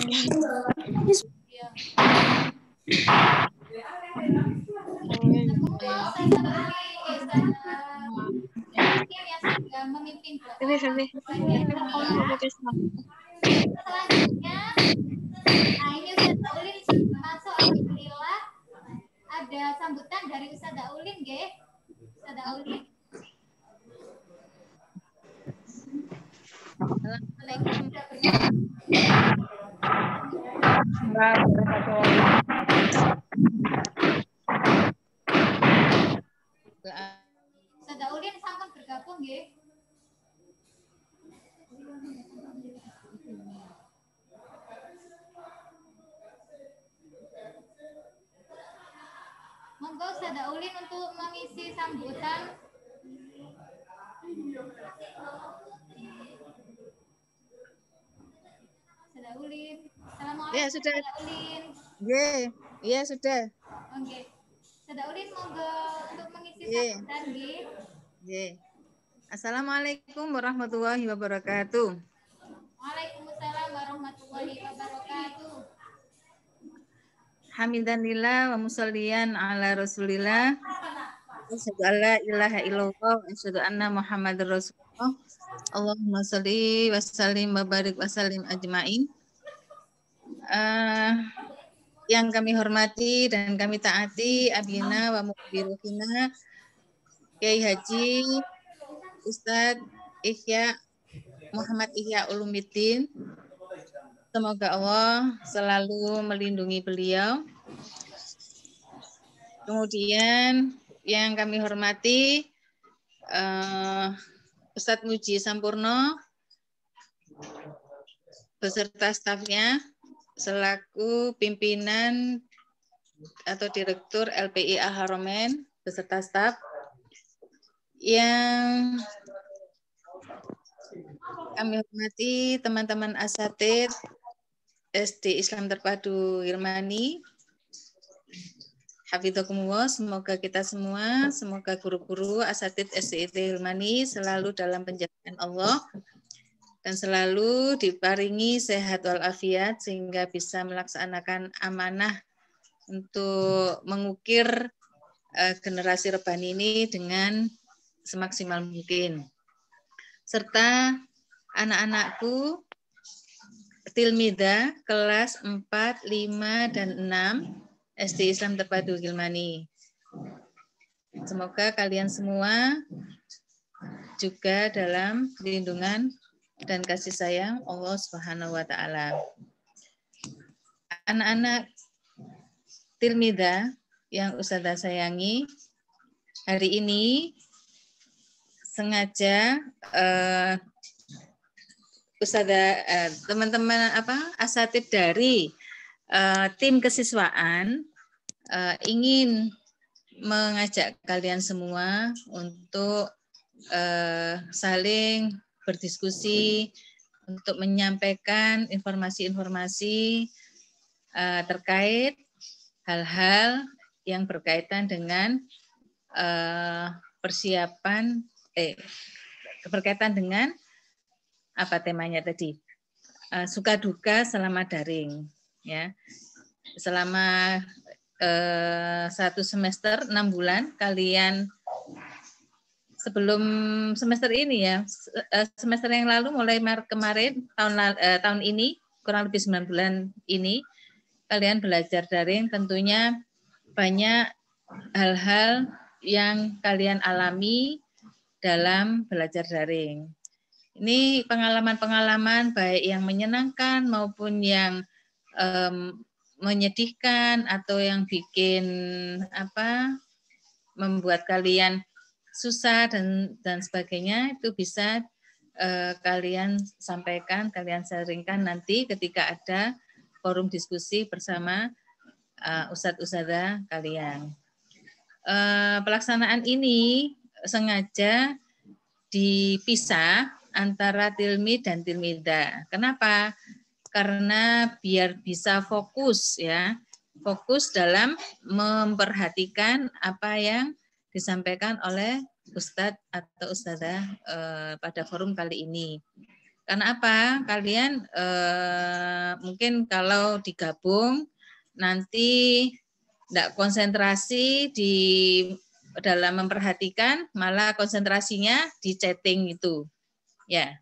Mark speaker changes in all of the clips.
Speaker 1: Selanjutnya, nah ini Ustazah Ulin sudah masuk, alhamdulillah. Ada sambutan dari Ustazah Ulin, nggih. Ustazah Ulin. Ustazah Ulin sampun bergabung, nggih. Monggo Ustazah Ulin untuk mengisi sambutan. Ustazah Ulin. Assalamualaikum.
Speaker 2: Ya, sudah.
Speaker 1: Ustazah Ulin.
Speaker 2: Iya, sudah.
Speaker 1: Oke. Ustazah Ulin monggo untuk mengisi sambutan, nggih.
Speaker 2: Nggih. Assalamualaikum warahmatullahi wabarakatuh.
Speaker 1: Waalaikumsalam warahmatullahi wabarakatuh.
Speaker 2: Hamdanillah wa musalliyan ala Rasulillah. Asyhadu an la ilaha illallah wa asyhadu anna Muhammadar Rasulullah. Allahumma shalli wa sallim wa barik wa sallim ajmain. Yang kami hormati dan kami taati abina wa muqbiruhina Kiai Haji Ustadz Ihya Muhammad Ihya Ulumuddin. Semoga Allah selalu melindungi beliau. Kemudian yang kami hormati Ustadz Muji Sampurno beserta stafnya selaku pimpinan atau direktur LPI Al-Haramain beserta staf. Yang kami hormati teman-teman asatidz SD Islam Terpadu Irmani, hafidzakumullah, semoga kita semua, semoga guru-guru asatidz SD Irmani selalu dalam penjagaan Allah dan selalu diparingi sehat walafiat sehingga bisa melaksanakan amanah untuk mengukir generasi rebani ini dengan semaksimal mungkin. Serta anak-anakku Tilmida kelas 4, 5, dan 6 SD Islam Terpadu Gilmani. Semoga kalian semua juga dalam lindungan dan kasih sayang Allah Subhanahu wa taala. Anak-anak Tilmida yang Ustazah sayangi, hari ini sengaja Ustazah teman-teman asatidz dari tim kesiswaan ingin mengajak kalian semua untuk saling berdiskusi untuk menyampaikan informasi-informasi terkait hal-hal yang berkaitan dengan persiapan berkaitan dengan apa temanya tadi? Suka duka selama daring, ya. Selama 1 semester 6 bulan kalian sebelum semester ini ya, semester yang lalu mulai Maret kemarin tahun ini kurang lebih 9 bulan ini kalian belajar daring, tentunya banyak hal-hal yang kalian alami dalam belajar daring. Ini pengalaman-pengalaman baik yang menyenangkan maupun yang menyedihkan atau yang bikin membuat kalian susah dan sebagainya, itu bisa kalian sampaikan, kalian sharingkan nanti ketika ada forum diskusi bersama ustadz-ustadzah kalian. Pelaksanaan ini sengaja dipisah antara tilmid dan tilmida. Kenapa? Karena biar bisa fokus ya, fokus dalam memperhatikan apa yang disampaikan oleh ustadz atau ustadzah pada forum kali ini. Karena apa? Kalian mungkin kalau digabung nanti tidak konsentrasi di dalam memperhatikan, malah konsentrasinya di chatting itu. Ya,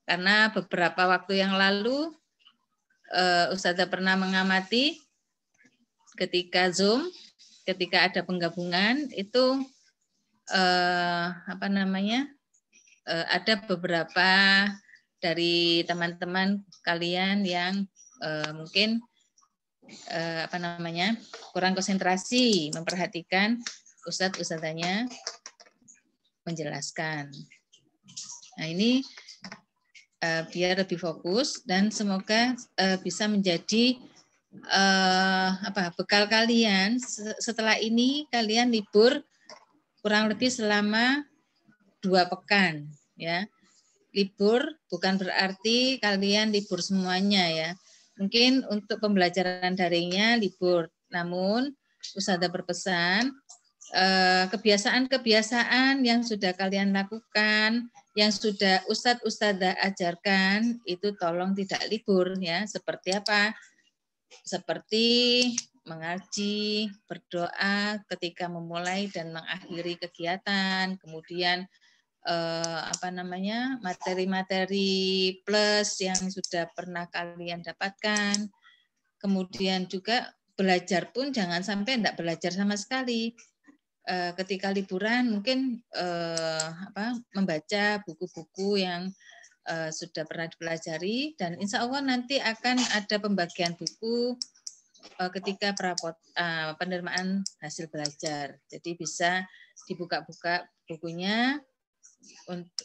Speaker 2: karena beberapa waktu yang lalu Ustazah pernah mengamati ketika Zoom, ketika ada penggabungan itu ada beberapa dari teman-teman kalian yang mungkin kurang konsentrasi memperhatikan ustadzanya menjelaskan. Nah, ini biar lebih fokus dan semoga bisa menjadi bekal kalian. Setelah ini kalian libur kurang lebih selama 2 pekan, ya. Libur bukan berarti kalian libur semuanya, ya. Mungkin untuk pembelajaran daringnya libur, namun Ustazah berpesan kebiasaan-kebiasaan yang sudah kalian lakukan, yang sudah Ustazah ajarkan itu tolong tidak libur, ya. Seperti apa? Seperti mengaji, berdoa ketika memulai dan mengakhiri kegiatan, kemudian materi-materi plus yang sudah pernah kalian dapatkan, kemudian juga belajar pun jangan sampai tidak belajar sama sekali. Ketika liburan mungkin membaca buku-buku yang sudah pernah dipelajari dan insya Allah nanti akan ada pembagian buku ketika penerimaan hasil belajar. Jadi bisa dibuka-buka bukunya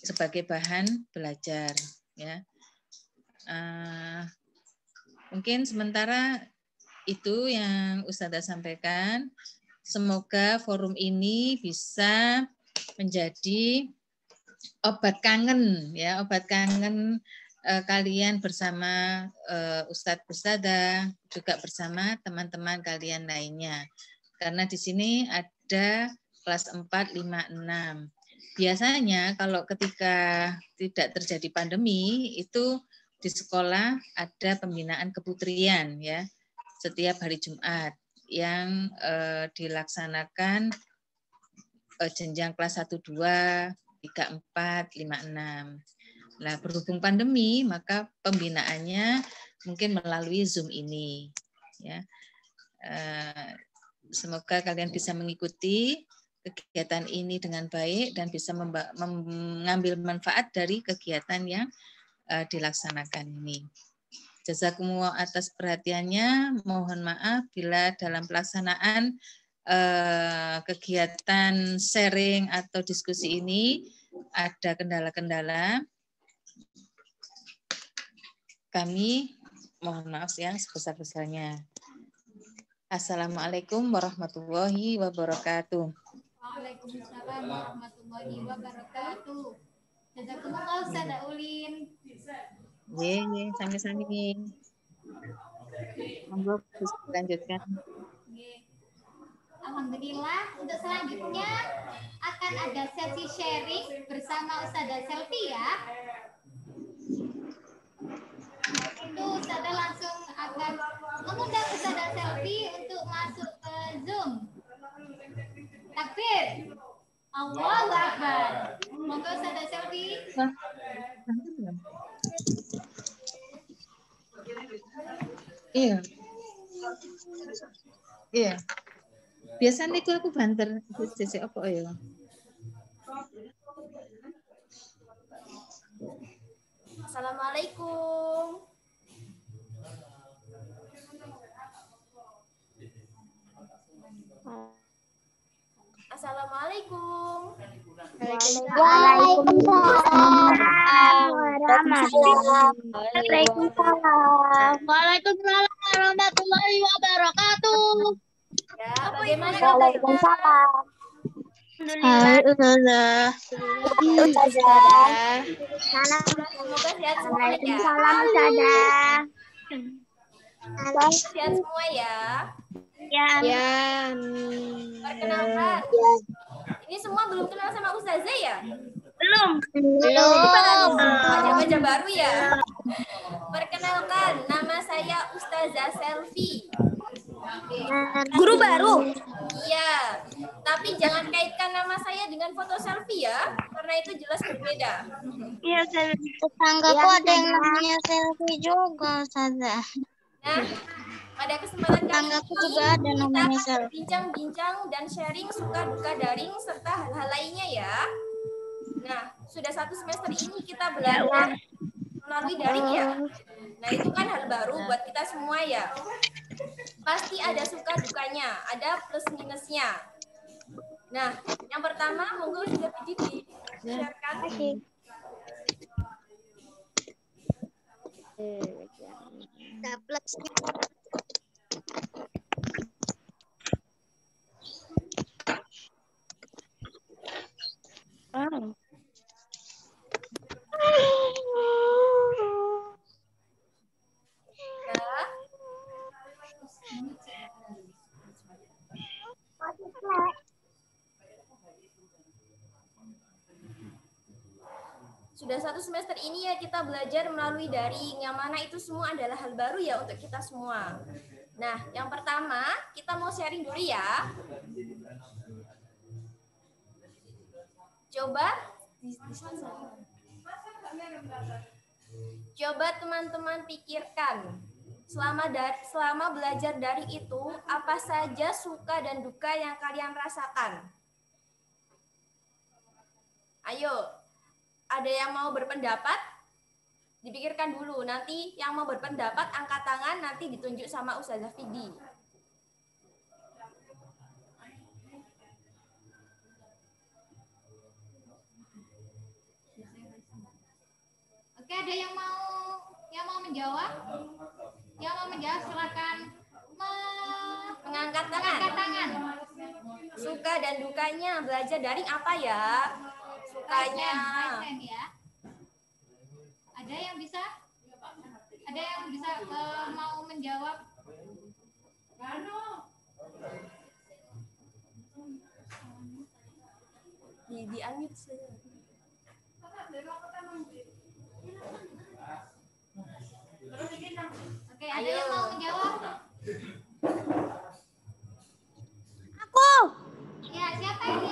Speaker 2: sebagai bahan belajar, ya. Mungkin sementara itu yang Ustazah sampaikan. Semoga forum ini bisa menjadi obat kangen, ya, obat kangen kalian bersama Ustadzah, juga bersama teman-teman kalian lainnya. Karena di sini ada kelas 4, 5, 6. Biasanya kalau ketika tidak terjadi pandemi, itu di sekolah ada pembinaan keputrian, ya, setiap hari Jumat yang dilaksanakan jenjang kelas 1, 2, 3, 4, 5, 6. Nah, berhubung pandemi, maka pembinaannya mungkin melalui Zoom ini. Ya. Semoga kalian bisa mengikuti kegiatan ini dengan baik dan bisa mengambil manfaat dari kegiatan yang dilaksanakan ini. Jazakumullah atas perhatiannya. Mohon maaf bila dalam pelaksanaan kegiatan sharing atau diskusi ini ada kendala-kendala. Kami mohon maaf yang sebesar-besarnya. Assalamualaikum warahmatullahi wabarakatuh.
Speaker 1: Waalaikumsalam warahmatullahi wabarakatuh. Jazakumullah Ustazah Ulin.
Speaker 2: Ye, sami-sami. Monggo bisa lanjutkan.
Speaker 1: Alhamdulillah, untuk selanjutnya akan ada sesi sharing bersama Ustazah Selfie, ya. Itu Ustazah langsung akan mengundang Ustazah Selfie untuk masuk ke Zoom. Takbir. Allahu Akbar. Monggo Ustazah Selfie.
Speaker 2: Iya. Iya. Biasanya itu aku banter sisi apa ya?
Speaker 3: Assalamualaikum. Assalamualaikum.
Speaker 4: Waalaikumsalam warahmatullahi wabarakatuh.
Speaker 3: Ya, bagaimana
Speaker 4: Waalaikumsalam.
Speaker 3: Alhamdulillah.
Speaker 4: Ustazah.
Speaker 3: Semoga sehat semua ya.
Speaker 4: Waalaikumsalam Ustazah.
Speaker 3: Sehat semua ya.
Speaker 4: Ya.
Speaker 3: Perkenalkan. Ini semua belum kenal sama Ustazah ya?
Speaker 4: Belum.
Speaker 3: Wajah-wajah baru ya. Perkenalkan, nama saya Ustazah selfie.
Speaker 4: Guru baru.
Speaker 3: Iya, tapi jangan kaitkan nama saya dengan foto selfie ya, karena itu jelas berbeda.
Speaker 4: Iya, Ustazah.
Speaker 5: Tetanggaku ada yang namanya selfie juga, Ustazah.
Speaker 3: Nah, pada kesempatan kali
Speaker 5: Tetanggaku
Speaker 3: ini
Speaker 5: juga ada
Speaker 3: kita
Speaker 5: namanya
Speaker 3: akan
Speaker 5: selfie.
Speaker 3: berbincang-bincang dan sharing suka duka daring serta hal-hal lainnya ya. Nah, sudah 1 semester ini kita belajar melalui daring ya. Nah, itu kan hal baru buat kita semua ya. Pasti ada suka dukanya, ada plus minusnya. Nah, yang pertama monggo sudah di-share-kan. Nah, sudah 1 semester ini ya kita belajar melalui daring, yang mana itu semua adalah hal baru ya untuk kita semua. Nah, yang pertama kita mau sharing dulu ya. Coba teman-teman pikirkan, selama belajar daring itu apa saja suka dan duka yang kalian rasakan? Ayo, ada yang mau berpendapat? Dipikirkan dulu, nanti yang mau berpendapat angkat tangan, nanti ditunjuk sama Ustazah Fidi.
Speaker 1: Oke, ada yang mau menjawab? Yang mau menjawab silakan
Speaker 3: Mengangkat
Speaker 1: mengangkat
Speaker 3: tangan.
Speaker 1: tangan.
Speaker 3: Suka dan dukanya belajar daring apa ya? Sukanya.
Speaker 1: Raise hand ya. Ada yang bisa? Ada yang bisa mau menjawab?
Speaker 3: Di unmute saja.
Speaker 1: Oke, ada yang mau menjawab?
Speaker 4: Aku.
Speaker 1: Ya, siapa ini?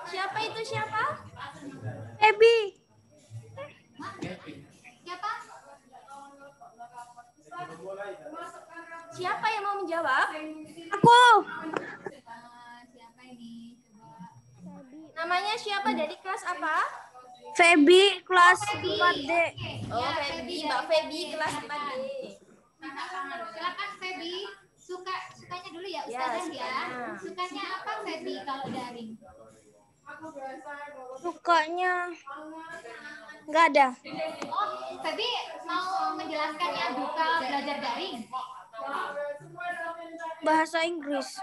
Speaker 3: Siapa itu siapa?
Speaker 4: Ebi.
Speaker 1: Siapa?
Speaker 3: Siapa yang mau menjawab?
Speaker 4: Aku.
Speaker 1: Siapa ini? Coba.
Speaker 3: Namanya siapa, dari kelas apa?
Speaker 4: Febi kelas 4D.
Speaker 3: Oh, Febi, Mbak Febi kelas 4D.
Speaker 1: Silakan Febi. Sukanya dulu ya
Speaker 3: Ya,
Speaker 1: Ustazah ya.
Speaker 3: sukanya.
Speaker 1: Sukanya apa Febi kalau daring?
Speaker 4: Sukanya nggak ada.
Speaker 1: Oh, Febi mau menjelaskan yang duka belajar daring.
Speaker 4: Bahasa Inggris.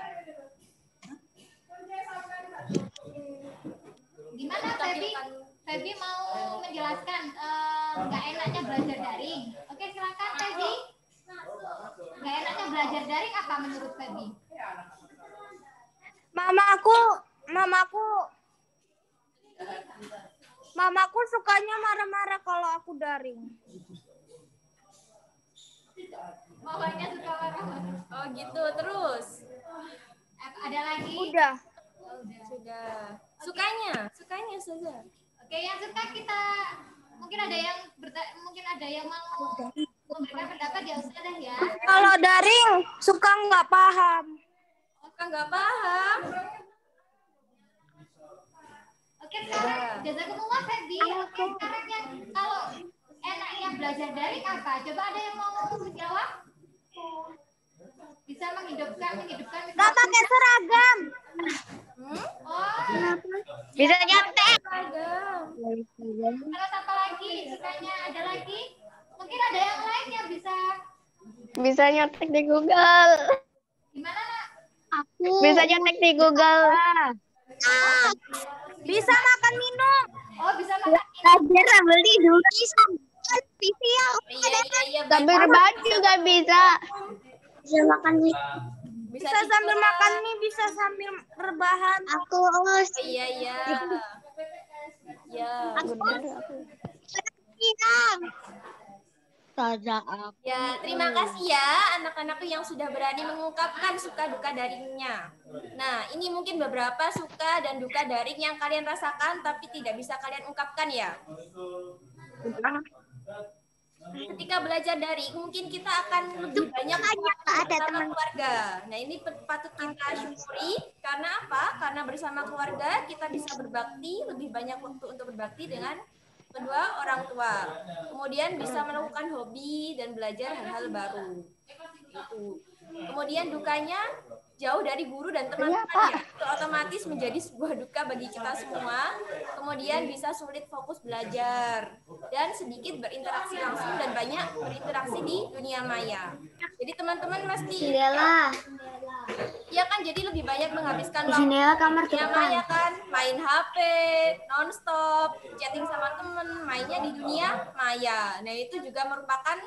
Speaker 1: Gimana Febi? Febi mau menjelaskan nggak enaknya belajar daring. Oke, silakan Febi. Nggak enaknya belajar daring apa menurut Febi?
Speaker 4: Mamaku sukanya marah-marah kalau aku daring.
Speaker 1: Mamanya suka marah-marah.
Speaker 3: Oh, gitu. Terus?
Speaker 1: Ada lagi?
Speaker 4: Udah.
Speaker 1: Oh, udah.
Speaker 3: Sudah. Sukanya saja.
Speaker 1: Oke, yang suka kita mungkin ada yang mau memberikan pendapat ya Ustazah ya.
Speaker 4: Kalau daring suka nggak paham.
Speaker 3: Suka nggak paham.
Speaker 1: Oke, sekarang jazakumullah Febi. Oke, sekarang yang kalau enaknya belajar daring apa? Coba ada yang mau menjawab? Bisa menghidupkan
Speaker 4: Nggak pakai seragam.
Speaker 1: Oh,
Speaker 4: Bisa nyontek.
Speaker 1: terus apa lagi? Sukanya ada lagi? Mungkin ada yang lain yang
Speaker 5: Bisa nyontek di Google.
Speaker 1: gimana nak?
Speaker 5: Bisa nyontek di Google.
Speaker 4: Bisa makan minum.
Speaker 1: Oh, bisa makan.
Speaker 5: Belajar beli dulu.
Speaker 3: Iya.
Speaker 5: Sambil rebahan juga bisa. Bisa makan mie.
Speaker 4: Bisa sambil makan mie, bisa sambil rebahan.
Speaker 5: Aku
Speaker 3: Iya. Ya. Ya, terima kasih ya anak-anakku yang sudah berani mengungkapkan suka duka daringnya. Nah, ini mungkin beberapa suka dan duka daring yang kalian rasakan tapi tidak bisa kalian ungkapkan ya. Ketika belajar daring, mungkin kita akan lebih banyak bersama keluarga. Nah, ini patut kita syukuri. Karena apa? Karena bersama keluarga kita bisa berbakti, lebih banyak waktu untuk berbakti dengan kedua orang tua. Kemudian bisa melakukan hobi dan belajar hal-hal baru. Itu. Kemudian dukanya jauh dari guru dan teman-teman ya. Itu otomatis menjadi sebuah duka bagi kita semua. Kemudian bisa sulit fokus belajar dan sedikit berinteraksi langsung dan banyak berinteraksi di dunia maya. Jadi teman-teman mesti ya kan, jadi lebih banyak menghabiskan waktu di dunia maya kan, main HP nonstop, chatting sama temen, mainnya di dunia maya. Nah, itu juga merupakan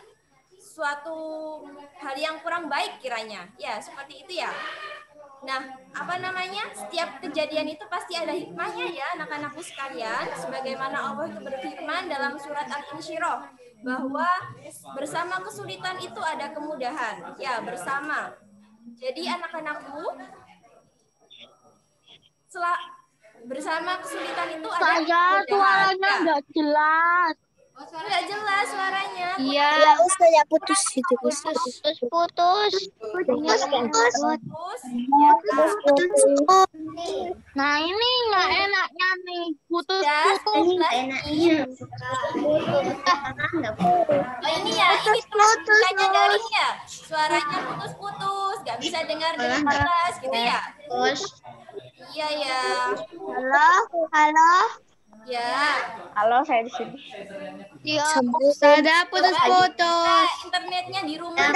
Speaker 3: suatu hal yang kurang baik kiranya. Ya, seperti itu ya. Nah, apa namanya? Setiap kejadian itu pasti ada hikmahnya ya, anak-anakku sekalian. Sebagaimana Allah itu berfirman dalam surat Al-Insyirah bahwa bersama kesulitan itu ada kemudahan. Ya, bersama. Jadi anak-anakku, bersama kesulitan itu ada kemudahan.
Speaker 4: Suaranya nggak jelas.
Speaker 3: Nggak jelas suaranya.
Speaker 4: Iya.
Speaker 5: Ustaz ya putus itu.
Speaker 3: Putus.
Speaker 5: Ya.
Speaker 4: Nah, ini nggak enaknya nih. Putus.
Speaker 3: Enaknya. Oh, ini ya, ini tulisannya daring ya. Suaranya putus-putus, nggak bisa dengar dengan jelas gitu ya. Iya ya.
Speaker 5: Halo.
Speaker 3: Ya.
Speaker 4: Halo, saya di sini.
Speaker 5: Ya,
Speaker 4: Saya putus-putus.
Speaker 3: Internetnya di rumah.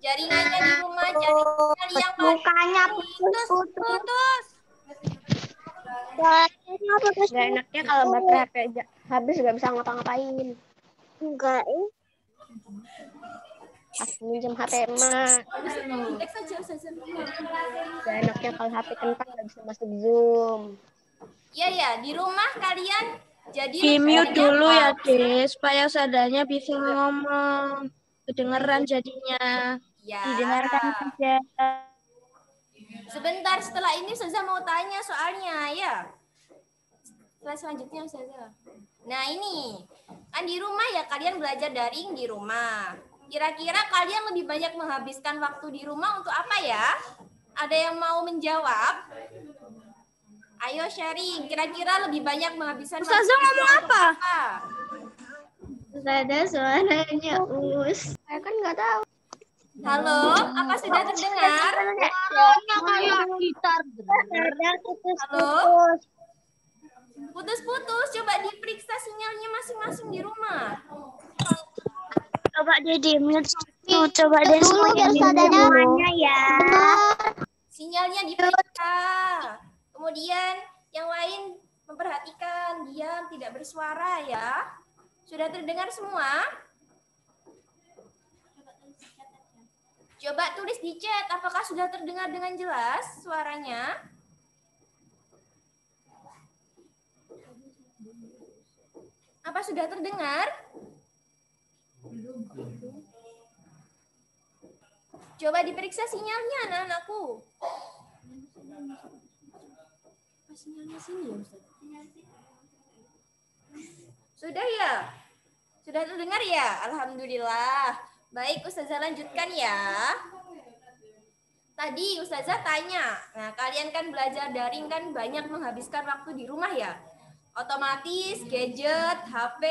Speaker 3: Jaringannya di rumah, cari yang
Speaker 5: Bukannya
Speaker 3: putus.
Speaker 4: Gak enaknya kalau baterai HP habis nggak bisa ngapa-ngapain.
Speaker 5: enggak
Speaker 4: Aku minjem HP emak. Gak enaknya kalau HP kentang nggak bisa masuk Zoom.
Speaker 3: Iya ya, di rumah kalian jadi
Speaker 4: Di-mute dulu ya, Des, supaya saudaranya bisa ngomong. Kedengeran jadinya.
Speaker 3: Ya.
Speaker 4: Didengarkan saja.
Speaker 3: Sebentar, setelah ini Ustazah mau tanya soalnya ya. Selanjutnya Ustazah. Nah, ini kan di rumah ya, kalian belajar daring di rumah. Kira-kira kalian lebih banyak menghabiskan waktu di rumah untuk apa ya? Ada yang mau menjawab? Ayo sharing, kira-kira lebih banyak menghabiskan waktu
Speaker 4: Ustazah ngomong apa?
Speaker 5: ada suaranya saya kan nggak tahu.
Speaker 3: Halo, apa sudah terdengar?
Speaker 4: Suaranya kayak gitar.
Speaker 3: Halo? Putus-putus, coba diperiksa sinyalnya masing-masing di rumah.
Speaker 5: Coba dia di-mute. Coba dia semuanya ya.
Speaker 3: Sinyalnya diperiksa. Kemudian yang lain memperhatikan, diam, tidak bersuara ya. Sudah terdengar semua? Coba tulis di chat, apakah sudah terdengar dengan jelas suaranya? Apa sudah terdengar? Coba diperiksa sinyalnya, anak-anakku. Sinyalnya sini ya, Ustaz. Sudah ya? Sudah terdengar ya? Alhamdulillah. Baik, Ustazah lanjutkan ya. Tadi Ustazah tanya, nah kalian kan belajar daring kan banyak menghabiskan waktu di rumah ya. Otomatis gadget, HP,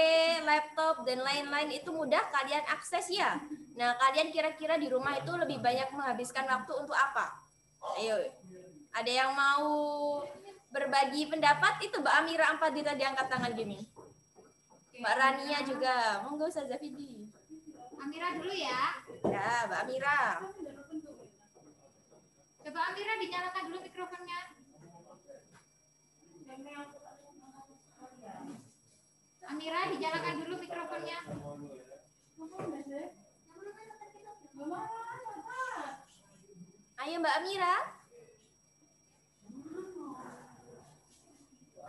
Speaker 3: laptop, dan lain-lain itu mudah kalian akses ya. Nah, kalian kira-kira di rumah itu lebih banyak menghabiskan waktu untuk apa? Ayo, ada yang mau berbagi pendapat? Itu Mbak Amira Ampat tadi angkat tangan gini. Mbak Rania juga. Monggo Ustazah Fidi.
Speaker 1: Amira dulu ya.
Speaker 3: Ya, Mbak Amira.
Speaker 1: Coba Amira dinyalakan dulu mikrofonnya. Amira dinyalakan dulu mikrofonnya.
Speaker 3: Ayo Mbak Amira.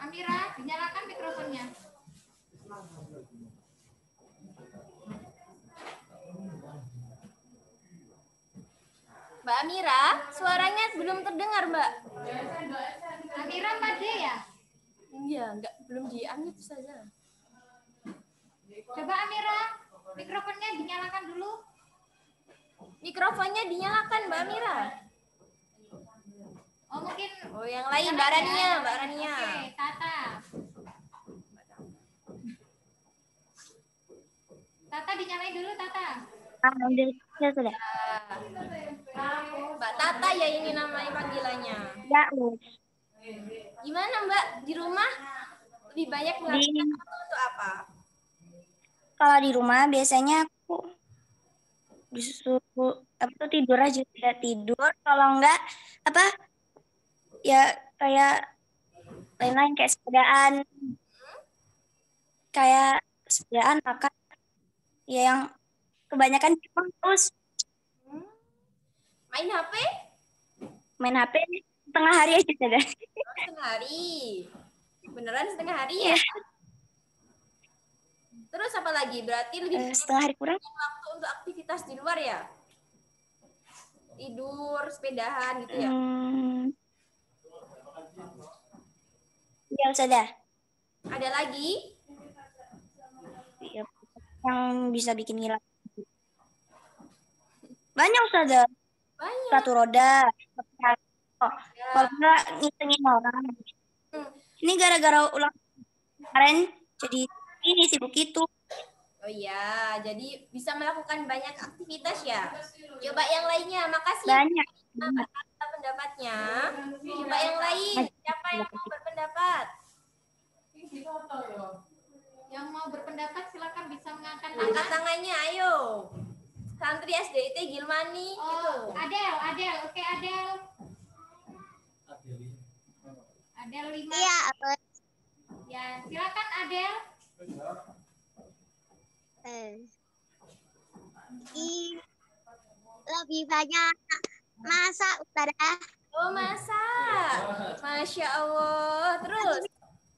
Speaker 1: Amira dinyalakan mikrofonnya.
Speaker 3: Mbak Mira, suaranya belum terdengar, Mbak.
Speaker 1: Amira Pade ya?
Speaker 3: Iya, belum di-unmute saja.
Speaker 1: Coba Amira, mikrofonnya dinyalakan dulu.
Speaker 3: Mikrofonnya dinyalakan, Mbak Mira.
Speaker 1: Oh mungkin.
Speaker 3: Oh, yang lain Mbak Rania, Mbak Rania.
Speaker 1: Oke, Tata. Tata dinyalain dulu, Tata.
Speaker 4: Alhamdulillah sudah.
Speaker 3: Mbak Tata ya ini namanya panggilannya.
Speaker 4: Ya,
Speaker 3: Gimana Mbak di rumah? Lebih banyak melakukan untuk apa?
Speaker 4: kalau di rumah biasanya aku disuruh tidur aja, tidak tidur. Kalau enggak ya kayak lain-lain kayak sepedaan makan ya yang kebanyakan terus
Speaker 3: main HP
Speaker 4: setengah hari aja sudah.
Speaker 3: Setengah hari. Beneran setengah hari ya? Terus apa lagi? Berarti lebih
Speaker 4: setengah hari kurang
Speaker 3: waktu untuk aktivitas di luar ya? Tidur, sepedahan gitu ya?
Speaker 4: Ya sudah.
Speaker 3: Ada lagi?
Speaker 4: Ya, yang bisa bikin hilang. Banyak saja.
Speaker 3: Banyak.
Speaker 4: Sepatu roda. Kalau enggak ngitungin orang. Ini gara-gara ulang kemarin jadi ini sibuk itu.
Speaker 3: Oh iya, jadi bisa melakukan banyak aktivitas ya. Coba yang lainnya, makasih.
Speaker 4: Banyak.
Speaker 3: Pendapatnya. Coba yang lain, siapa yang mau berpendapat?
Speaker 1: Yang mau berpendapat silakan bisa mengangkat
Speaker 3: Angkat tangannya, ayo. Santri SDIT Gilmani.
Speaker 1: Oh,
Speaker 3: gitu.
Speaker 1: Adel, oke Adel. Adel 5.
Speaker 5: Iya,
Speaker 1: Ya, silakan Adel.
Speaker 5: Lebih banyak masak, Ustazah.
Speaker 3: Oh, masak. Masya Allah. Terus,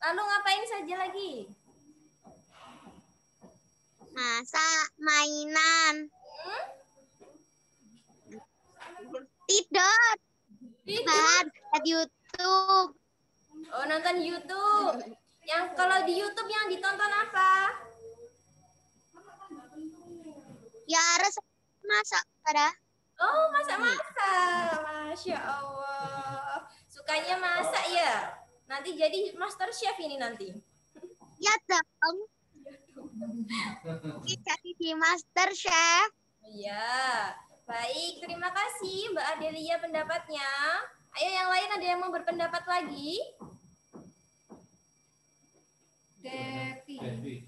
Speaker 3: lalu ngapain saja lagi?
Speaker 5: Masak, mainan. Tidur. Lihat YouTube.
Speaker 3: Oh, nonton YouTube. Yang kalau di YouTube yang ditonton apa?
Speaker 5: Ya harus masak, Ustazah.
Speaker 3: Oh, masak-masak. Masya Allah. Sukanya masak ya? Nanti jadi master chef ini nanti.
Speaker 5: Ya dong. Jadi di Master Chef.
Speaker 3: Iya. Baik, terima kasih Mbak Adelia pendapatnya. Ayo yang lain ada yang mau berpendapat lagi?
Speaker 1: Devi.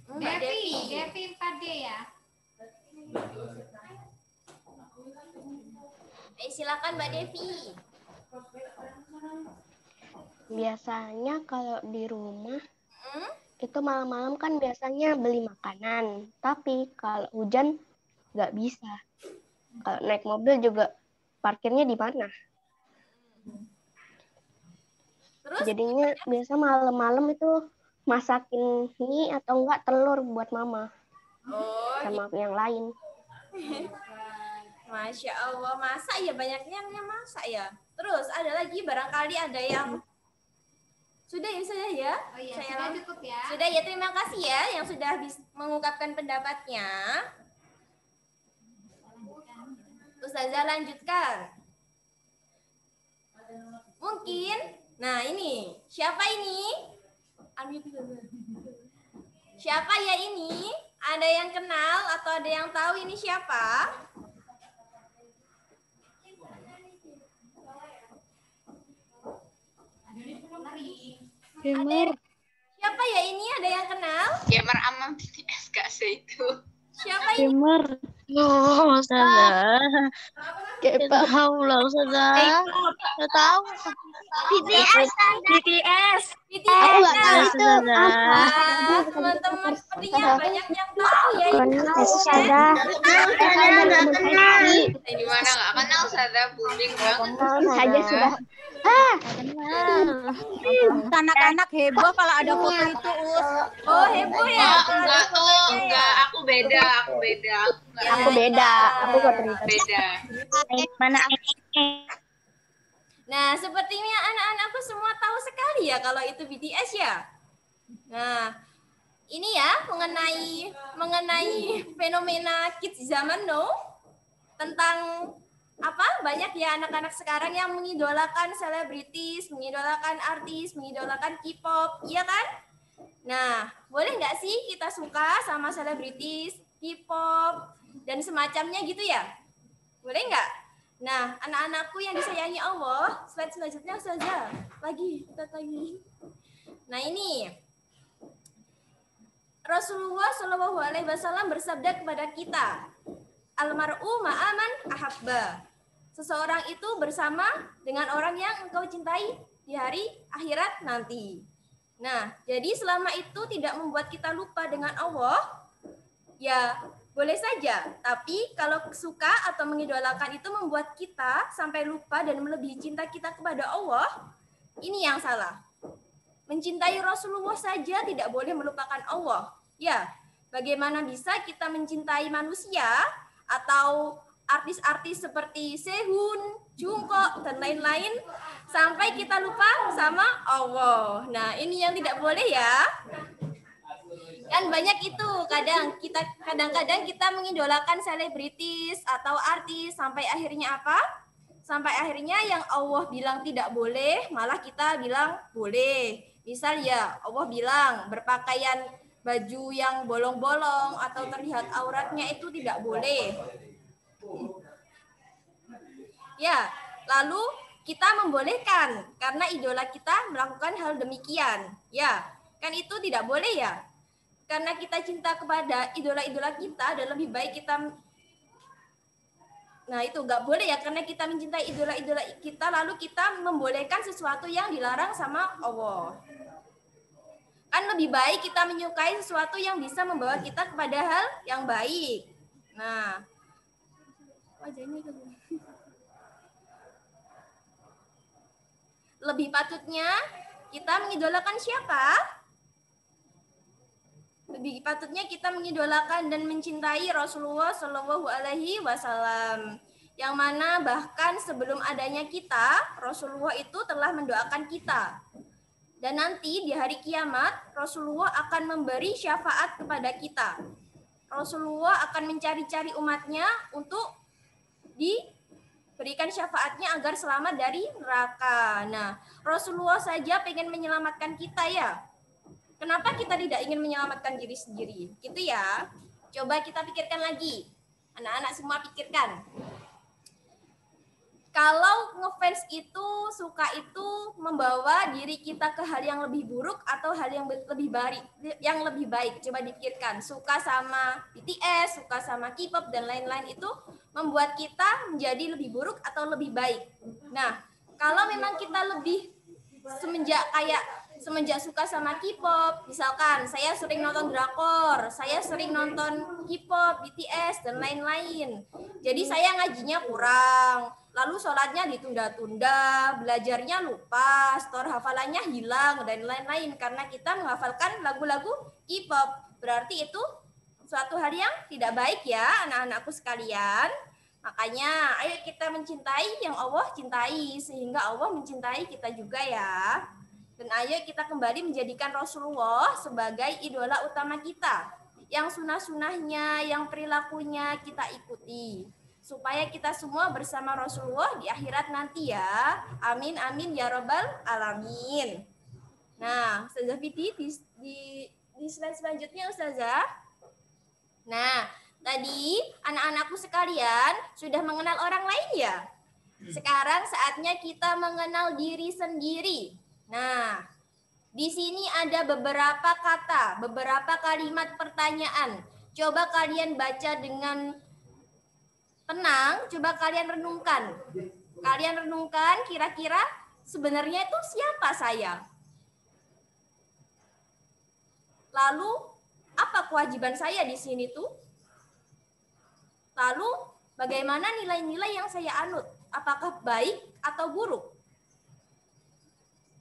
Speaker 3: Mbak Devi.
Speaker 1: Devi 4D ya.
Speaker 3: Silakan Mbak Devi.
Speaker 6: Biasanya kalau di rumah itu malam-malam kan biasanya beli makanan. Tapi kalau hujan nggak bisa. Kalau naik mobil juga parkirnya di mana?
Speaker 3: Terus?
Speaker 6: Jadinya biasa malam-malam itu masakin mie atau enggak telur buat mama.
Speaker 3: Oh,
Speaker 6: sama yang lain.
Speaker 3: Masya Allah, masak ya, banyaknya yang masak ya. Terus ada lagi barangkali ada yang sudah ya?
Speaker 1: Oh iya, sudah cukup ya.
Speaker 3: Sudah ya, terima kasih ya yang sudah mengungkapkan pendapatnya. Ustazah lanjutkan. Mungkin, nah ini, siapa ini? Siapa ya ini? Ada yang kenal atau ada yang tahu ini siapa?
Speaker 6: Gamer.
Speaker 3: Siapa ya ini? Ada yang kenal?
Speaker 7: Gamer Amam BTS gak sih itu?
Speaker 3: Siapa ini?
Speaker 6: Gamer. Oh, Ustazah. Kayak tahu lah, Ustazah. Nggak tahu.
Speaker 5: BTS.
Speaker 6: Aku nggak tahu itu.
Speaker 3: Teman-teman sepertinya banyak yang tahu ya.
Speaker 6: Ustazah.
Speaker 7: Di mana nggak kenal Sada, booming banget.
Speaker 6: Saja sudah.
Speaker 8: Anak-anak heboh kalau ada foto itu, Us.
Speaker 3: Oh, heboh ya.
Speaker 7: Enggak, aku beda.
Speaker 6: Aku beda. Aku kok cerita.
Speaker 7: Beda.
Speaker 4: Mana
Speaker 3: Nah, sepertinya anak-anakku semua tahu sekali ya kalau itu BTS ya. Nah, ini ya mengenai fenomena kids zaman now tentang apa? Banyak ya anak-anak sekarang yang mengidolakan selebritis, mengidolakan artis, mengidolakan K-pop, iya kan? Nah, boleh nggak sih kita suka sama selebritis, K-pop, dan semacamnya gitu ya? Boleh nggak? Nah, anak-anakku yang disayangi Allah, slide selanjutnya saja. Lagi. Nah, ini Rasulullah Shallallahu Alaihi Wasallam bersabda kepada kita, almar'u ma'aman ahabba. Seseorang itu bersama dengan orang yang engkau cintai di hari akhirat nanti. Nah, jadi selama itu tidak membuat kita lupa dengan Allah, ya boleh saja, tapi kalau suka atau mengidolakan itu membuat kita sampai lupa dan melebihi cinta kita kepada Allah, ini yang salah. Mencintai Rasulullah saja tidak boleh melupakan Allah. Ya, bagaimana bisa kita mencintai manusia atau artis-artis seperti Sehun, Jungkook, dan lain-lain sampai kita lupa sama Allah. Nah, ini yang tidak boleh ya. Kan banyak itu kadang-kadang kita mengidolakan selebritis atau artis sampai akhirnya apa? Sampai akhirnya yang Allah bilang tidak boleh malah kita bilang boleh. Misal ya Allah bilang berpakaian baju yang bolong-bolong atau terlihat auratnya itu tidak boleh. Ya, lalu kita membolehkan karena idola kita melakukan hal demikian. Ya, kan itu tidak boleh ya. Karena kita cinta kepada idola-idola kita dan lebih baik kita, nah itu nggak boleh ya, karena kita mencintai idola-idola kita lalu kita membolehkan sesuatu yang dilarang sama Allah. Kan lebih baik kita menyukai sesuatu yang bisa membawa kita kepada hal yang baik. Nah, lebih patutnya kita mengidolakan siapa? Lebih patutnya kita mengidolakan dan mencintai Rasulullah Shallallahu Alaihi Wasallam, yang mana bahkan sebelum adanya kita, Rasulullah itu telah mendoakan kita. Dan nanti di hari kiamat, Rasulullah akan memberi syafaat kepada kita. Rasulullah akan mencari-cari umatnya untuk diberikan syafaatnya agar selamat dari neraka. Nah, Rasulullah saja pengen menyelamatkan kita ya. Kenapa kita tidak ingin menyelamatkan diri sendiri? Gitu ya. Coba kita pikirkan lagi. Anak-anak semua pikirkan. Kalau ngefans itu, suka itu membawa diri kita ke hal yang lebih buruk atau hal yang lebih baik. Coba dipikirkan. Suka sama BTS, suka sama K-pop dan lain-lain itu membuat kita menjadi lebih buruk atau lebih baik. Nah, kalau memang kita lebih semenjak suka sama K-pop, misalkan saya sering nonton drakor, saya sering nonton K-pop, BTS, dan lain-lain. Jadi saya ngajinya kurang, lalu sholatnya ditunda-tunda, belajarnya lupa, store hafalannya hilang, dan lain-lain. Karena kita menghafalkan lagu-lagu K-pop. Berarti itu suatu hal yang tidak baik ya anak-anakku sekalian. Makanya ayo kita mencintai yang Allah cintai, sehingga Allah mencintai kita juga ya. Dan ayo kita kembali menjadikan Rasulullah sebagai idola utama kita. Yang sunah-sunahnya, yang perilakunya kita ikuti. Supaya kita semua bersama Rasulullah di akhirat nanti ya. Amin, amin, ya Rabbal Alamin. Nah, Ustazah Fiti di slide selanjutnya Ustazah. Nah, tadi anak-anakku sekalian sudah mengenal orang lain ya. Sekarang saatnya kita mengenal diri sendiri. Nah, di sini ada beberapa kata, beberapa kalimat pertanyaan. Coba kalian baca dengan tenang, coba kalian renungkan. Kalian renungkan kira-kira sebenarnya itu siapa saya? Lalu apa kewajiban saya di sini tuh? Lalu bagaimana nilai-nilai yang saya anut? Apakah baik atau buruk?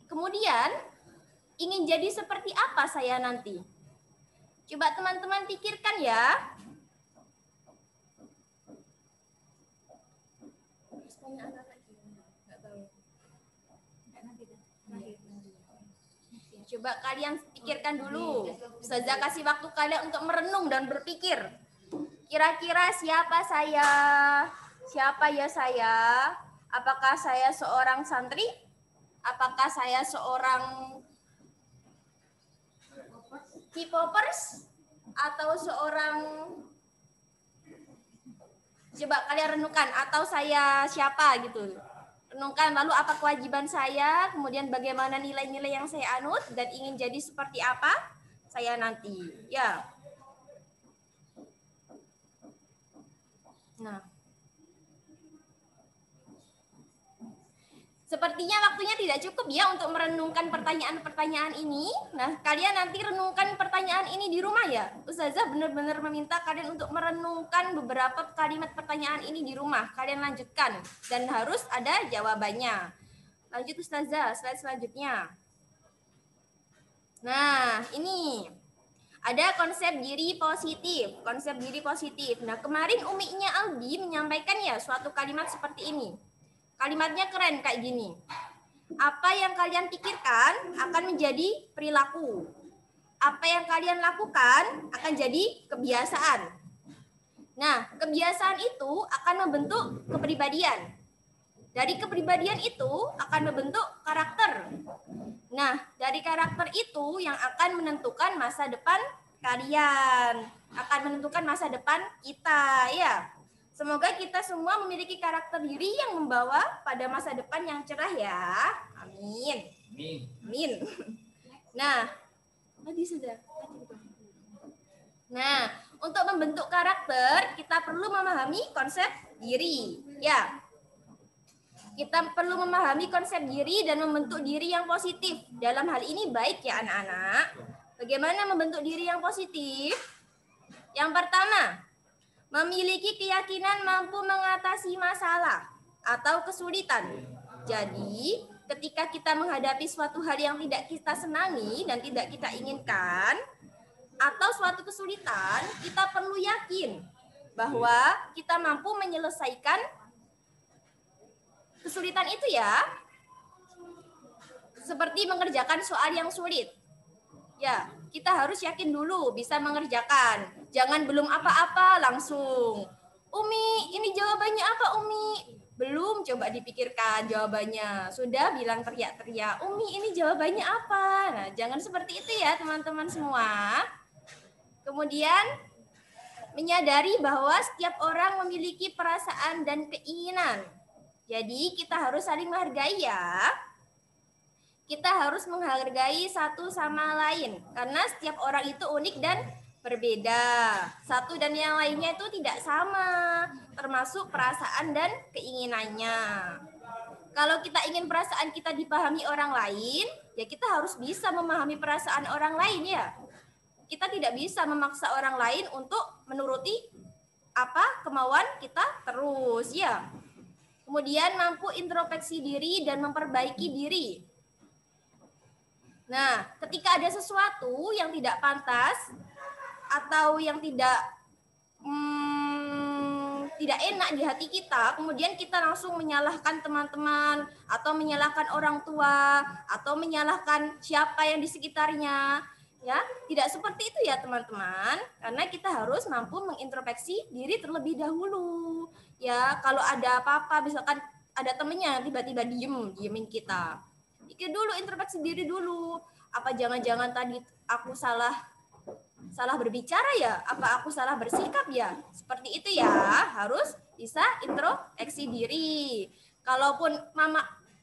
Speaker 3: Kemudian, ingin jadi seperti apa saya nanti? Coba teman-teman pikirkan ya. Coba kalian pikirkan dulu. Ustazah kasih waktu kalian untuk merenung dan berpikir. Kira-kira siapa saya? Siapa ya saya? Apakah saya seorang santri? Apakah saya seorang K-popers? Atau seorang... Coba kalian renungkan. Atau saya siapa gitu. Renungkan lalu apa kewajiban saya, kemudian bagaimana nilai-nilai yang saya anut, dan ingin jadi seperti apa saya nanti. Ya. Nah, sepertinya waktunya tidak cukup ya untuk merenungkan pertanyaan-pertanyaan ini. Nah, kalian nanti renungkan pertanyaan ini di rumah ya. Ustazah benar-benar meminta kalian untuk merenungkan beberapa kalimat pertanyaan ini di rumah. Kalian lanjutkan dan harus ada jawabannya. Lanjut Ustazah, slide selanjutnya. Nah, ini. Ada konsep diri positif, konsep diri positif. Nah, kemarin Umi-nya Albi menyampaikan ya suatu kalimat seperti ini. Kalimatnya keren kayak gini. Apa yang kalian pikirkan akan menjadi perilaku. Apa yang kalian lakukan akan jadi kebiasaan. Nah, kebiasaan itu akan membentuk kepribadian. Dari kepribadian itu akan membentuk karakter. Nah, dari karakter itu yang akan menentukan masa depan kalian, akan menentukan masa depan kita, ya. Semoga kita semua memiliki karakter diri yang membawa pada masa depan yang cerah ya. Amin. Amin. Nah, untuk membentuk karakter kita perlu memahami konsep diri, ya. Kita perlu memahami konsep diri dan membentuk diri yang positif. Dalam hal ini baik ya anak-anak. Bagaimana membentuk diri yang positif? Yang pertama, memiliki keyakinan mampu mengatasi masalah atau kesulitan. Jadi, ketika kita menghadapi suatu hal yang tidak kita senangi dan tidak kita inginkan, atau suatu kesulitan, kita perlu yakin bahwa kita mampu menyelesaikan kesulitan itu ya. Seperti mengerjakan soal yang sulit. Ya, kita harus yakin dulu bisa mengerjakan. Jangan belum apa-apa langsung. Umi, ini jawabannya apa Umi? Belum, coba dipikirkan jawabannya. Sudah bilang teriak-teriak, Umi ini jawabannya apa? Nah, jangan seperti itu ya teman-teman semua. Kemudian, menyadari bahwa setiap orang memiliki perasaan dan keinginan. Jadi kita harus saling menghargai ya. Kita harus menghargai satu sama lain. Karena setiap orang itu unik dan berbeda. Satu dan yang lainnya itu tidak sama. Termasuk perasaan dan keinginannya. Kalau kita ingin perasaan kita dipahami orang lain, ya kita harus bisa memahami perasaan orang lain ya. Kita tidak bisa memaksa orang lain untuk menuruti apa kemauan kita terus ya. Kemudian mampu introspeksi diri dan memperbaiki diri. Nah, ketika ada sesuatu yang tidak pantas atau yang tidak enak di hati kita, kemudian kita langsung menyalahkan teman-teman atau menyalahkan orang tua atau menyalahkan siapa yang di sekitarnya, ya. Tidak seperti itu ya, teman-teman. Karena kita harus mampu mengintrospeksi diri terlebih dahulu. Ya, kalau ada apa-apa, misalkan ada temennya tiba-tiba diemin kita. Pikir dulu, introspeksi diri dulu. Apa jangan-jangan tadi aku salah berbicara ya? Apa aku salah bersikap ya? Seperti itu ya, harus bisa introspeksi diri. Kalaupun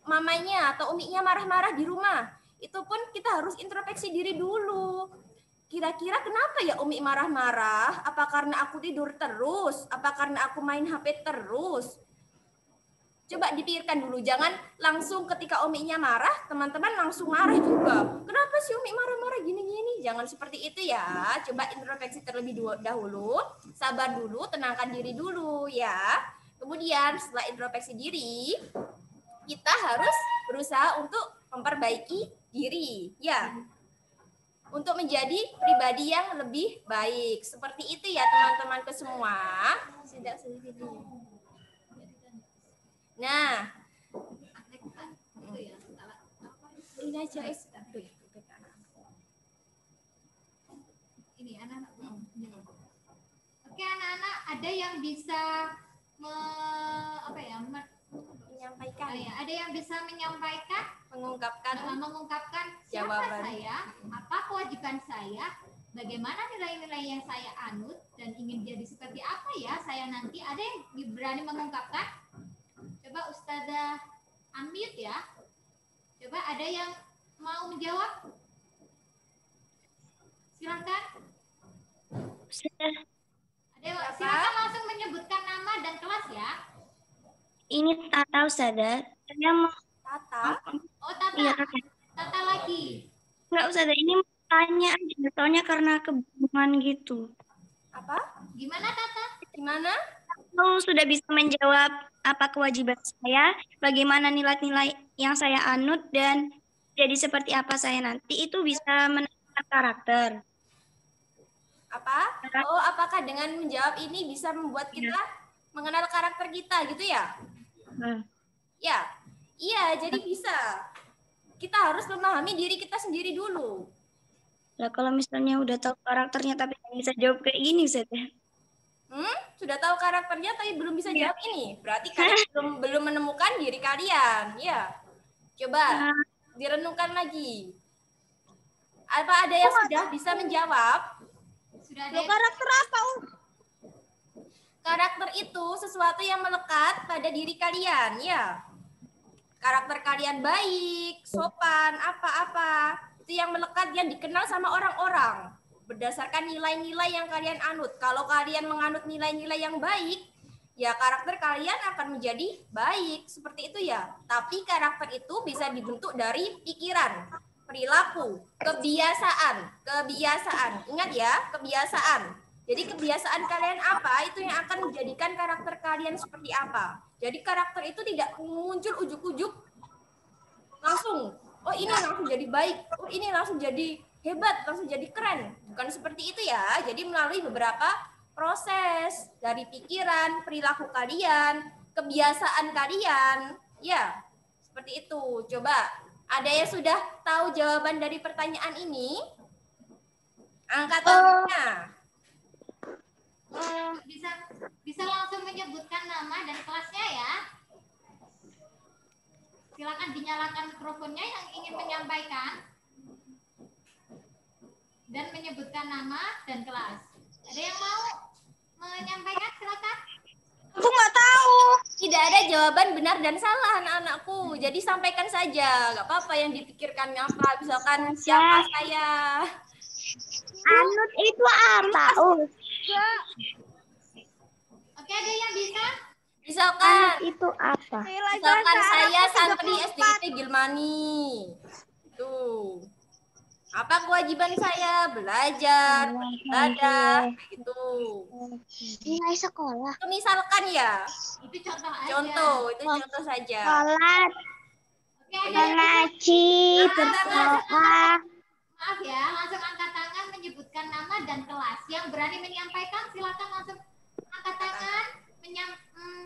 Speaker 3: mamanya atau uminya marah-marah di rumah, itu pun kita harus introspeksi diri dulu. Kira-kira kenapa ya Umi marah-marah? Apa karena aku tidur terus? Apa karena aku main HP terus? Coba dipikirkan dulu, jangan langsung ketika Umi-nya marah, teman-teman langsung marah juga. Kenapa sih Umi marah-marah gini-gini? Jangan seperti itu ya. Coba introspeksi terlebih dahulu, sabar dulu, tenangkan diri dulu ya. Kemudian setelah introspeksi diri, kita harus berusaha untuk memperbaiki diri ya. Untuk menjadi pribadi yang lebih baik. Seperti itu ya teman-temanku semua. Nah, ini aja.
Speaker 1: ini anak-anak. Oke, anak-anak, ada yang bisa
Speaker 3: menyampaikan.
Speaker 1: Ada yang bisa menyampaikan, mengungkapkan siapa
Speaker 3: jawaban
Speaker 1: saya, apa kewajiban saya, bagaimana nilai-nilai yang saya anut, dan ingin jadi seperti apa ya saya nanti. Ada yang berani mengungkapkan? Coba Ustazah unmute ya. Coba ada yang mau menjawab? Silakan. Silakan langsung menyebutkan nama dan kelas ya.
Speaker 4: Ini Tata Ustazah. Saya mau
Speaker 3: Tata.
Speaker 1: Oh, Tata.
Speaker 4: Iya,
Speaker 1: Tata lagi.
Speaker 4: Enggak Ustazah, ini mau tanya aja. Soalnya karena kebingungan gitu.
Speaker 3: Apa?
Speaker 1: Gimana Tata?
Speaker 3: Gimana?
Speaker 4: Kalau sudah bisa menjawab apa kewajiban saya, bagaimana nilai-nilai yang saya anut, dan jadi seperti apa saya nanti, itu bisa menentukan karakter.
Speaker 3: Apa? Oh, apakah dengan menjawab ini bisa membuat kita mengenal karakter kita gitu ya? Ya, iya, jadi bisa. Kita harus memahami diri kita sendiri dulu.
Speaker 4: Nah, kalau misalnya udah tahu karakternya tapi nggak bisa jawab kayak gini, Ustazah.
Speaker 3: Sudah tahu karakternya tapi belum bisa jawab ini. Berarti kalian belum menemukan diri kalian. Ya. Coba direnungkan lagi. Apa ada yang sudah bisa menjawab?
Speaker 1: Sudah ada.
Speaker 8: Karakter apa,
Speaker 3: Karakter itu sesuatu yang melekat pada diri kalian, ya. Karakter kalian baik, sopan, apa-apa. Itu yang melekat, yang dikenal sama orang-orang. Berdasarkan nilai-nilai yang kalian anut. Kalau kalian menganut nilai-nilai yang baik, ya karakter kalian akan menjadi baik. Seperti itu ya. Tapi karakter itu bisa dibentuk dari pikiran, perilaku, kebiasaan. Ingat ya, kebiasaan. Jadi kebiasaan kalian apa, itu yang akan menjadikan karakter kalian seperti apa. Jadi karakter itu tidak muncul ujuk-ujuk langsung. Oh ini langsung jadi baik, oh ini langsung jadi hebat, langsung jadi keren. Bukan seperti itu ya. Jadi melalui beberapa proses dari pikiran, perilaku kalian, kebiasaan kalian. Ya, seperti itu. Coba, ada yang sudah tahu jawaban dari pertanyaan ini? Angkat tangannya.
Speaker 1: Bisa langsung menyebutkan nama dan kelasnya ya. Silakan dinyalakan mikrofonnya yang ingin menyampaikan dan menyebutkan nama dan kelas. Ada yang mau menyampaikan? Silakan.
Speaker 8: Aku nggak tahu.
Speaker 3: Tidak ada jawaban benar dan salah anak-anakku. Jadi sampaikan saja. Gak apa-apa yang dipikirkan apa. Misalkan siapa saya.
Speaker 4: Anut itu apa?
Speaker 1: Oke, ada yang bisa?
Speaker 3: Misalkan
Speaker 4: Itu apa?
Speaker 3: Misalkan saya santri SDIP Gilmani. Tuh. Apa kewajiban saya? Belajar, beribadah, gitu.
Speaker 5: Nilai sekolah.
Speaker 3: Itu misalkan ya.
Speaker 1: Itu contoh aja.
Speaker 3: Itu contoh saja.
Speaker 5: Sholat,
Speaker 1: Oke, ada yang bisa?
Speaker 5: mengaji, berdoa.
Speaker 1: Maaf ya, langsung angkat tangan menyebutkan nama dan kelas. Yang berani menyampaikan silakan langsung angkat tangan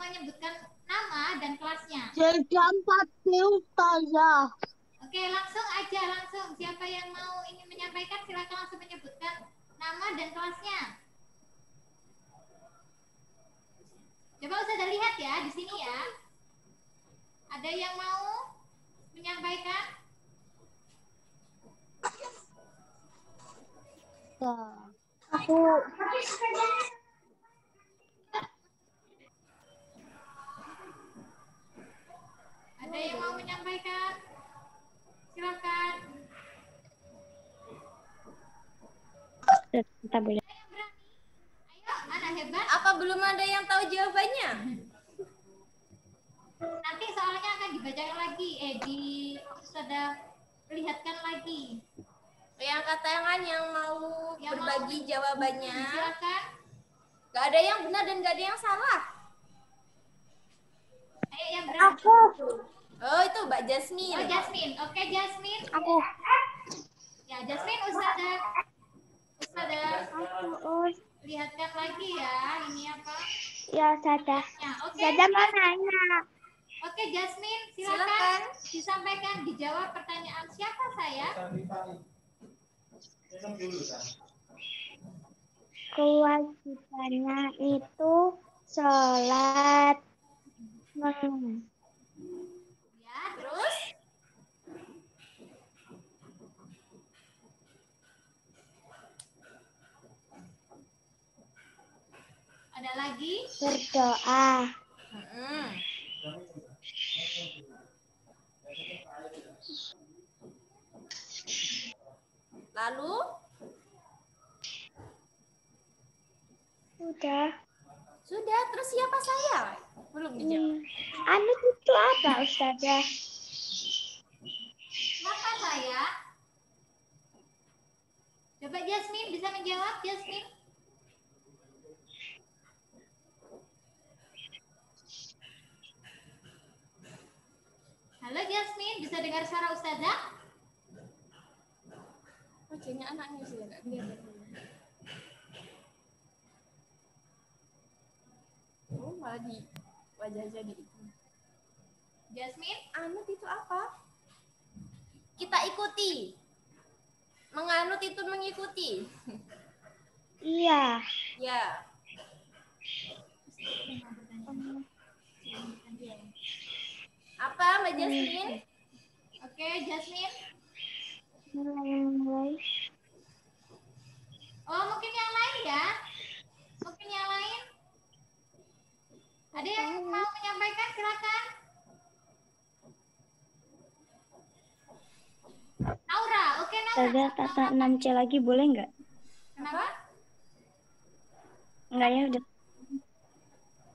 Speaker 1: menyebutkan nama dan kelasnya.
Speaker 8: Jam 4 Ustazah.
Speaker 1: Oke, langsung aja, langsung. Siapa yang mau ingin menyampaikan silakan langsung menyebutkan nama dan kelasnya. Coba Ustazah lihat ya di sini ya. Ada yang mau menyampaikan?
Speaker 5: Aku
Speaker 1: Ada yang mau menyampaikan? Silakan.
Speaker 4: Kita boleh.
Speaker 1: Ada yang berani? Ayo, anak hebat.
Speaker 3: Apa belum ada yang tahu jawabannya?
Speaker 1: Nanti soalnya akan dibaca lagi, sudah perlihatkan lagi.
Speaker 3: Yang angkat tangan yang mau berbagi jawabannya.
Speaker 1: Silakan.
Speaker 3: Gak ada yang benar dan gak ada yang salah.
Speaker 1: Ayo yang berani.
Speaker 3: Oh itu Mbak Jasmine.
Speaker 1: Oh Jasmine. Oke Jasmine.
Speaker 5: Aku.
Speaker 1: Ya Jasmine Ustazah. Lihatkan lagi ya. Ini apa?
Speaker 5: Ya, Ustazah.
Speaker 1: Ya, oke.
Speaker 5: Ustazah mau nanya.
Speaker 1: Oke Jasmine, silakan disampaikan, dijawab pertanyaan siapa saya?
Speaker 4: Kewajibannya itu sholat.
Speaker 1: Ya, terus? Ada lagi?
Speaker 4: Berdoa.
Speaker 3: Lalu? Sudah, terus siapa saya? Belum dijawab.
Speaker 4: Anut itu apa, Ustazah?
Speaker 1: Siapa saya? Coba Jasmine bisa menjawab, Jasmine. Halo Jasmine, bisa dengar suara Ustazah?
Speaker 3: Wajahnya anaknya sudah nggak kelihatan. Oh, malah di wajah jadi itu.
Speaker 1: Jasmine,
Speaker 3: Anut itu apa? Kita ikuti. Menganut itu mengikuti.
Speaker 4: Iya.
Speaker 3: Ya. Apa Mbak Jasmine?
Speaker 1: Oke, Jasmine.
Speaker 4: Mulai.
Speaker 1: Oh, mungkin yang lain ya? Mungkin yang lain? Ada yang mau menyampaikan? Silakan. Naura, oke Naura.
Speaker 4: Ustazah, Tata 6C lagi boleh nggak?
Speaker 1: Kenapa?
Speaker 4: Enggak ya, udah.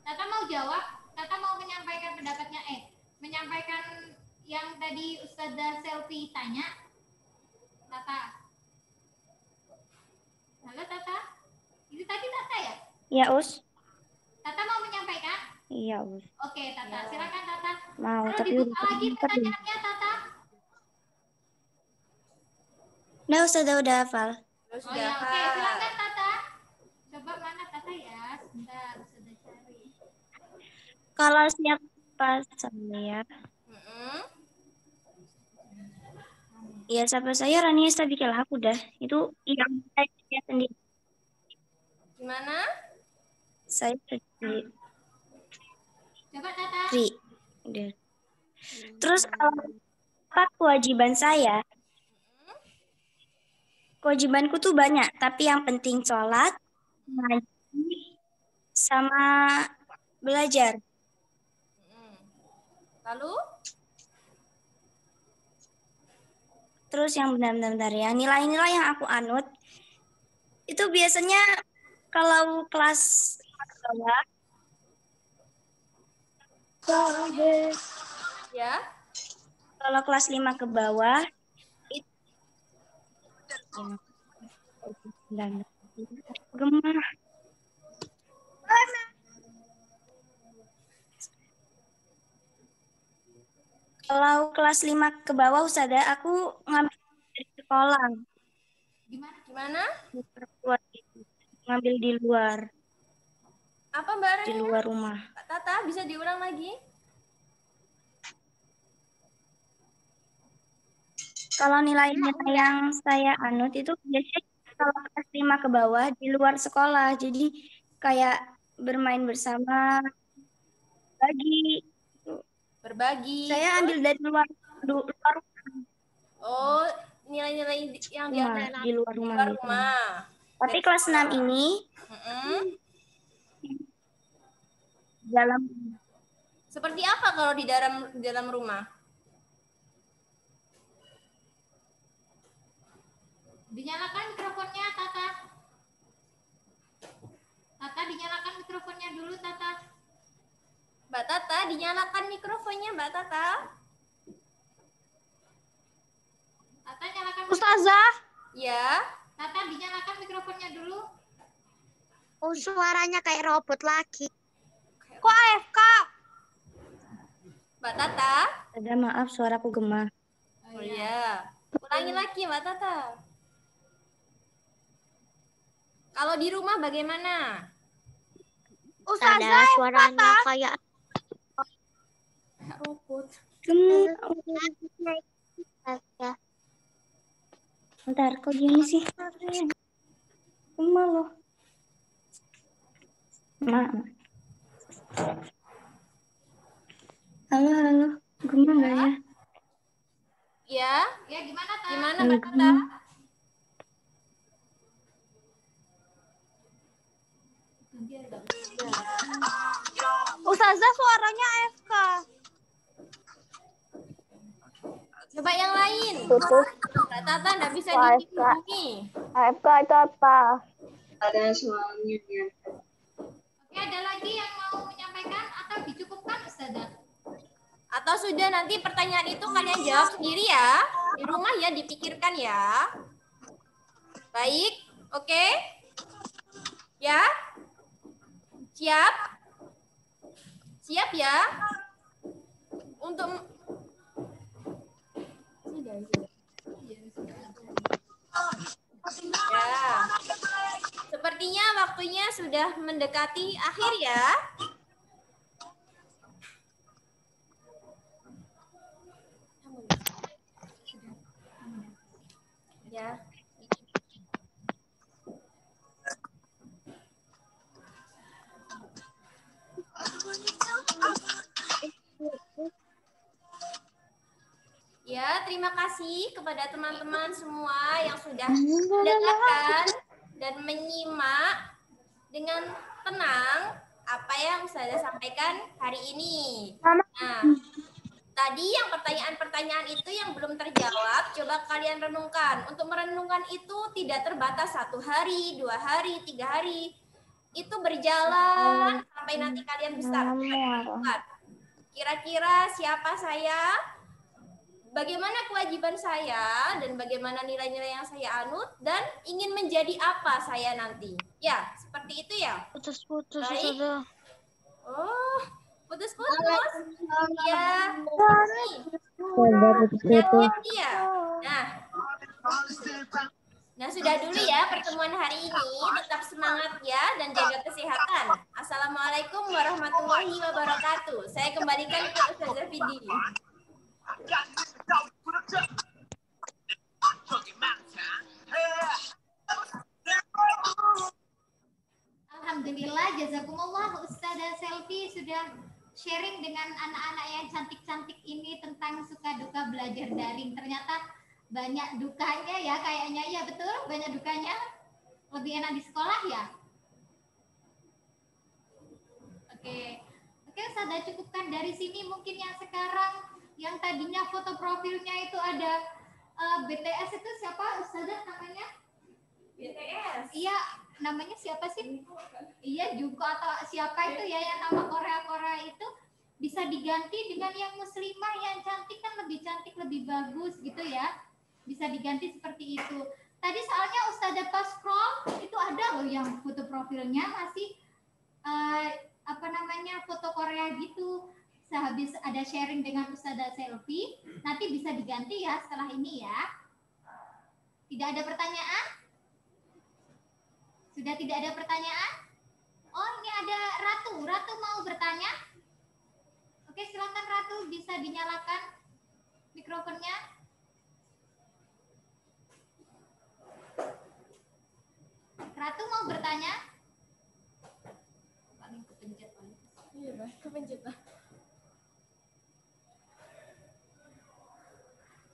Speaker 1: Tata mau jawab? Tata mau menyampaikan pendapatnya? Menyampaikan yang tadi Ustazah Selfie tanya? Tata. Halo Tata. Itu tadi Tata ya?
Speaker 4: Ya, Us.
Speaker 1: Tata mau menyampaikan?
Speaker 4: Iya, Us.
Speaker 1: Oke, Tata. Silakan Tata.
Speaker 4: Mau,
Speaker 1: Perlu
Speaker 4: tapi
Speaker 1: dibuka
Speaker 4: udah
Speaker 1: lagi pertanyaannya, Tata.
Speaker 4: Nah, Ustazah udah hafal.
Speaker 1: Oh ya, oke. Silakan Tata. Coba mana Tata ya? Sebentar, sudah cari.
Speaker 4: Kalau siapa saya? Ya, siapa saya Rania Stabikel aku dah. Itu yang saya sendiri.
Speaker 3: Gimana?
Speaker 4: Saya sendiri.
Speaker 1: Coba Tata.
Speaker 4: Udah. Terus kalau apa kewajiban saya? Kewajibanku tuh banyak, tapi yang penting sholat, ngaji, sama belajar.
Speaker 3: Lalu?
Speaker 4: Terus yang benar-benar yang nilai-nilai yang aku anut, itu biasanya kalau kelas bawah,
Speaker 3: ya.
Speaker 4: Kalau kelas 5 ke bawah, itu gemah. Kalau kelas 5 ke bawah, Ustazah, aku ngambil dari sekolah.
Speaker 3: Gimana?
Speaker 4: Ngambil di luar.
Speaker 3: Apa Mbak Rania?
Speaker 4: Di luar rumah.
Speaker 3: Tata, bisa diulang lagi?
Speaker 4: Kalau nilainya yang saya anut itu biasanya kalau kelas 5 ke bawah di luar sekolah. Jadi kayak bermain bersama,
Speaker 3: berbagi.
Speaker 4: Saya ambil dari luar rumah.
Speaker 3: Oh, nilai-nilai yang
Speaker 4: di luar rumah. Tapi kelas 6 ini dalam.
Speaker 3: Seperti apa kalau di dalam rumah?
Speaker 1: Dinyalakan mikrofonnya, Tata. Tata, dinyalakan mikrofonnya dulu, Tata.
Speaker 3: Mbak Tata, dinyalakan mikrofonnya, Mbak Tata.
Speaker 1: Tata, nyalakan.
Speaker 8: Ustazah.
Speaker 3: Ya.
Speaker 1: Tata, dinyalakan mikrofonnya dulu.
Speaker 5: Oh, suaranya kayak robot lagi.
Speaker 8: Kok AFK?
Speaker 3: Mbak Tata.
Speaker 4: Ada maaf, suaraku gemah.
Speaker 3: Oh iya. Ulangi lagi, Mbak Tata. Kalau di rumah bagaimana?
Speaker 5: Ustazah, suaranya kayak
Speaker 3: robot.
Speaker 4: Bentar, kok gini sih? Gemah loh. Halo. Gimana nggak ya?
Speaker 3: Ya,
Speaker 1: Ya, gimana, Ta?
Speaker 3: gimana Mbak Tata?
Speaker 8: Ustazah suaranya AFK.
Speaker 3: Coba yang lain.
Speaker 6: Putus.
Speaker 3: Mbak Tata nggak bisa
Speaker 6: AFK.
Speaker 3: dihubungi.
Speaker 6: AFK itu apa?
Speaker 7: Ada suaranya ya.
Speaker 1: Oke, ada lagi yang mau menyampaikan atau dicukupkan, Ustazah?
Speaker 3: Atau sudah nanti pertanyaan itu kalian jawab sendiri ya. Di rumah ya, dipikirkan ya. Baik, oke? Ya? Siap? Siap ya? Untuk ya. Sepertinya waktunya sudah mendekati akhir ya. Ya. Ya, terima kasih kepada teman-teman semua yang sudah mendengarkan dan menyimak dengan tenang apa yang saya sampaikan hari ini. Nah, tadi yang pertanyaan-pertanyaan itu yang belum terjawab, coba kalian renungkan. Untuk merenungkan itu tidak terbatas 1 hari, 2 hari, 3 hari. Itu berjalan sampai nanti kalian besar. Kira-kira siapa saya? Bagaimana kewajiban saya dan bagaimana nilai-nilai yang saya anut dan ingin menjadi apa saya nanti. Ya, seperti itu ya.
Speaker 5: Putus-putus.
Speaker 3: Baik.
Speaker 5: Ustazah.
Speaker 3: Oh, putus-putus. Ya. Hati-hati ya. Nah, sudah dulu ya pertemuan hari ini. Tetap semangat ya dan jaga kesehatan. Assalamualaikum warahmatullahi wabarakatuh. Saya kembalikan ke Ustazah Fidi.
Speaker 1: Alhamdulillah, jazakumullah Ustazah Selfie sudah sharing dengan anak-anak yang cantik-cantik ini tentang suka duka belajar daring. Ternyata banyak dukanya ya kayaknya, ya betul, banyak dukanya. Lebih enak di sekolah ya. Oke, Ustazah cukupkan dari sini. Mungkin yang sekarang yang tadinya foto profilnya itu ada BTS itu siapa Ustazah namanya?
Speaker 3: BTS.
Speaker 1: Iya, namanya siapa sih? Iya, juga atau siapa itu ya yang nama Korea itu bisa diganti dengan yang muslimah yang cantik, kan lebih cantik, lebih bagus gitu ya. Bisa diganti seperti itu. Tadi soalnya Ustazah pas scroll itu ada loh yang foto profilnya masih foto Korea gitu. Sehabis ada sharing dengan Ustazah Selfie, nanti bisa diganti ya setelah ini ya. Tidak ada pertanyaan? Sudah tidak ada pertanyaan? Oh, ini ada Ratu. Ratu mau bertanya? Oke, silakan Ratu, bisa dinyalakan mikrofonnya. Ratu mau bertanya? Paling kepencet.
Speaker 3: Iya, kepencet.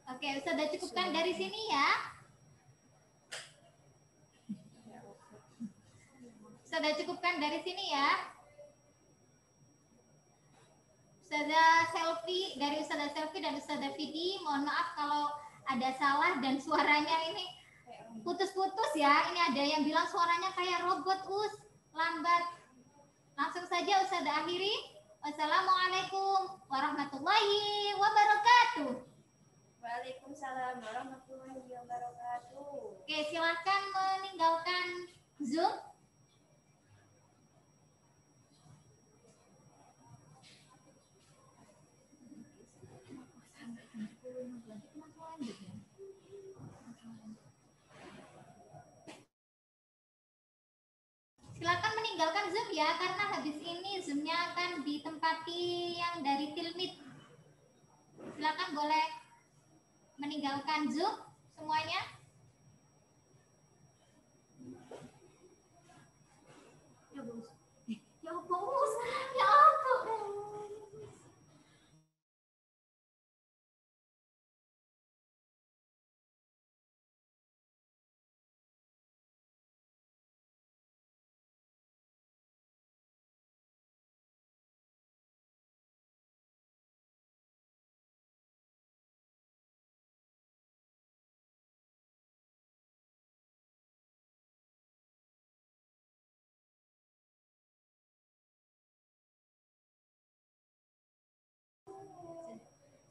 Speaker 1: Oke, Ustazah cukupkan dari sini ya. Ustazah cukupkan dari sini ya. Ustazah Selfie, dari Ustazah Selfie dan Ustazah Fidi, mohon maaf kalau ada salah dan suaranya ini putus-putus ya. Ini ada yang bilang suaranya kayak robot, lambat. Langsung saja Ustazah akhiri. Wassalamualaikum warahmatullahi wabarakatuh.
Speaker 3: Waalaikumsalam warahmatullahi wabarakatuh.
Speaker 1: Oke, silakan meninggalkan Zoom. Silakan meninggalkan Zoom ya, karena habis ini Zoom-nya akan ditempati yang dari Tilmit. Silakan boleh meninggalkan Zoom semuanya.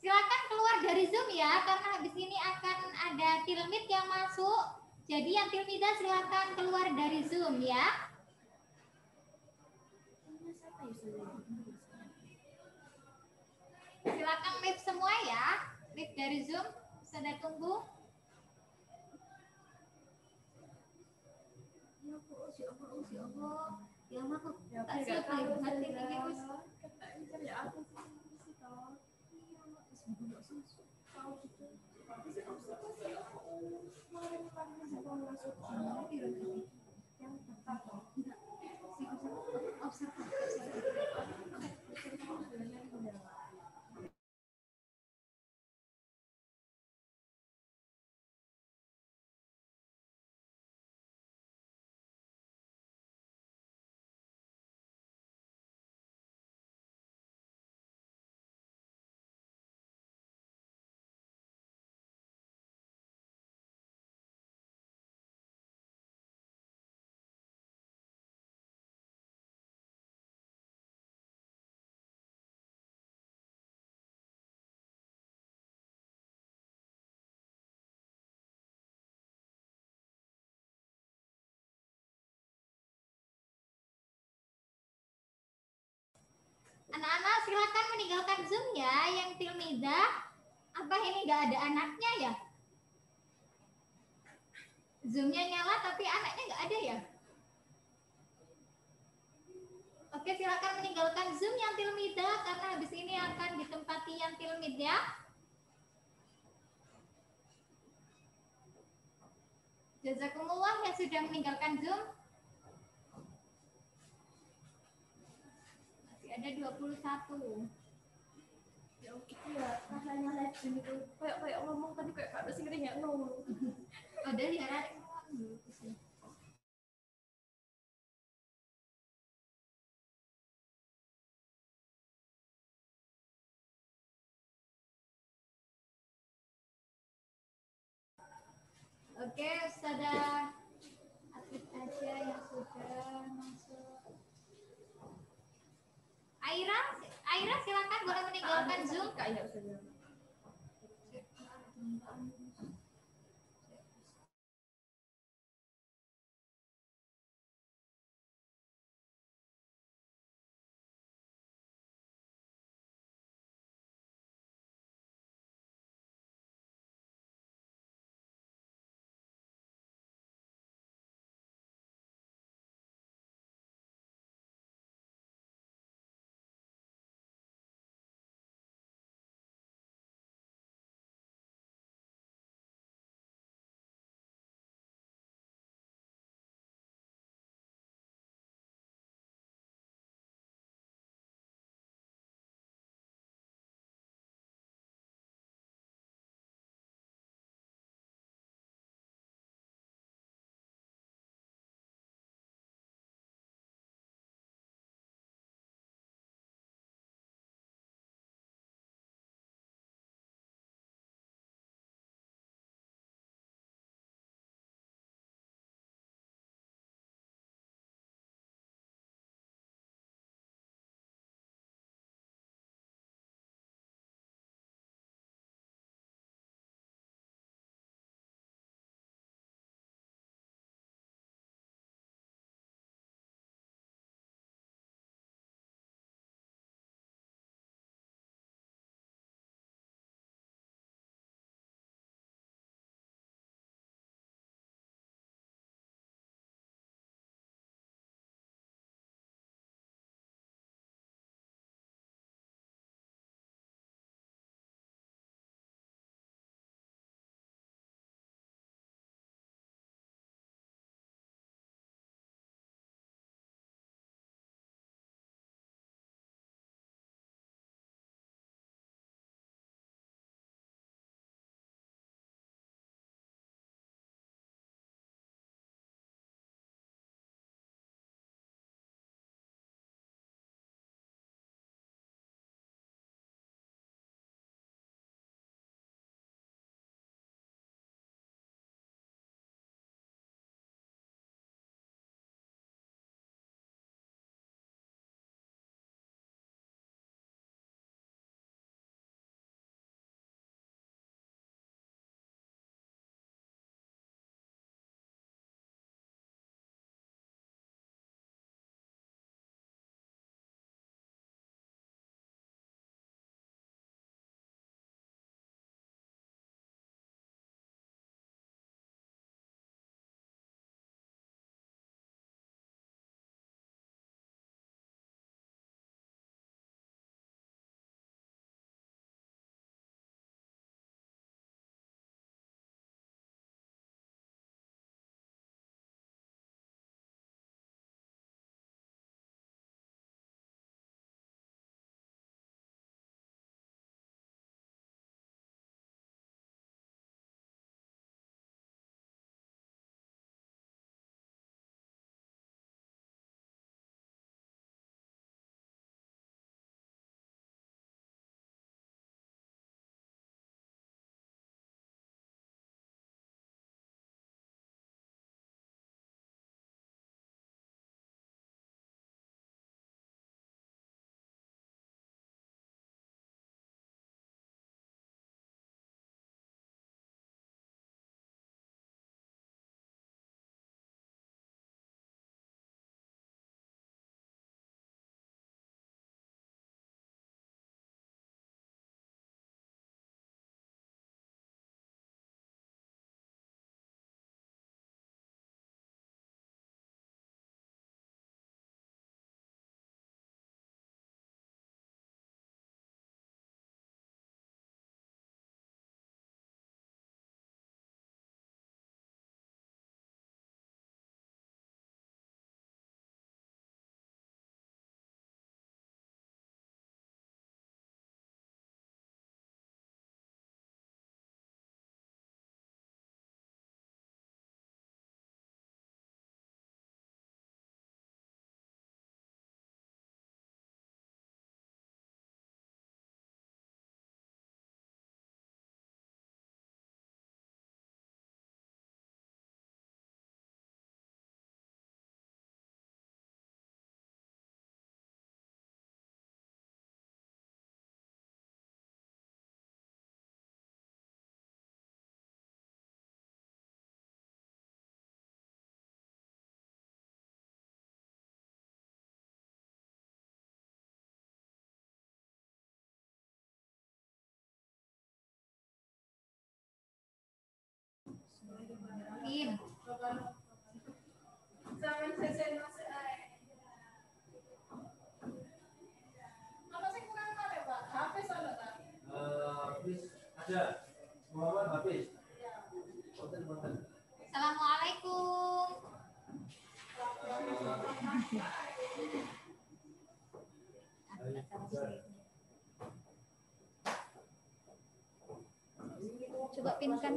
Speaker 1: Silakan keluar dari Zoom ya, karena habis ini akan ada tilmid yang masuk. Jadi yang tilmidah silakan keluar dari Zoom ya. Silakan leave semua ya, leave dari Zoom. Sudah tunggu. Ya Allah, kok tak siap hati ini Gus. Anak-anak silakan meninggalkan Zoom ya, yang tilmidah. Apa ini nggak ada anaknya ya? Zoom-nya nyala tapi anaknya nggak ada ya? Oke, silakan meninggalkan Zoom yang tilmidah karena habis ini akan ditempati yang tilmid ya. Jazakumullah yang sudah meninggalkan Zoom. Masih ada 21.
Speaker 3: Ya gitu ya, rasanya live Zoom itu kayak ngomong tadi kayak ada sing nol.
Speaker 1: Padahal ya Oke, Ustazah Atlet aja yang sudah masuk. Aira silakan boleh meninggalkan Zoom. Siapin. Assalamualaikum. Coba pinkan.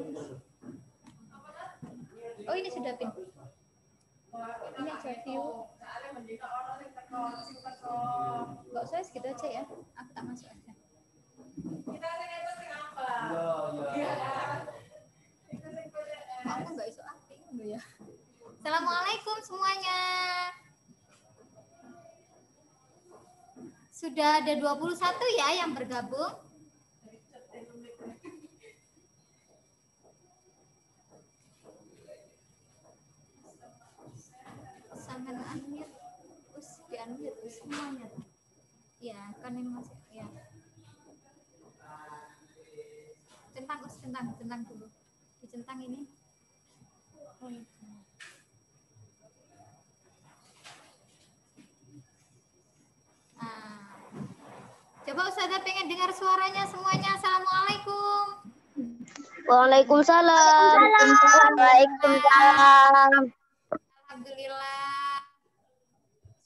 Speaker 1: Oh, ini sudah pin. Ini aja view. Enggak usah segitu aja ya. Aku tak masuk aja. Aku enggak iso aktif ya. Assalamualaikum semuanya. Sudah ada 21 ya yang bergabung. Sampai unmute, terus di unmute semuanya. Ya, kan ini masih ya. Centang dulu. Dicentang ini. Oh, itu. Nah. Coba Ustazah pengen dengar suaranya semuanya. Assalamualaikum.
Speaker 5: Waalaikumsalam. Waalaikumsalam.
Speaker 1: Alhamdulillah.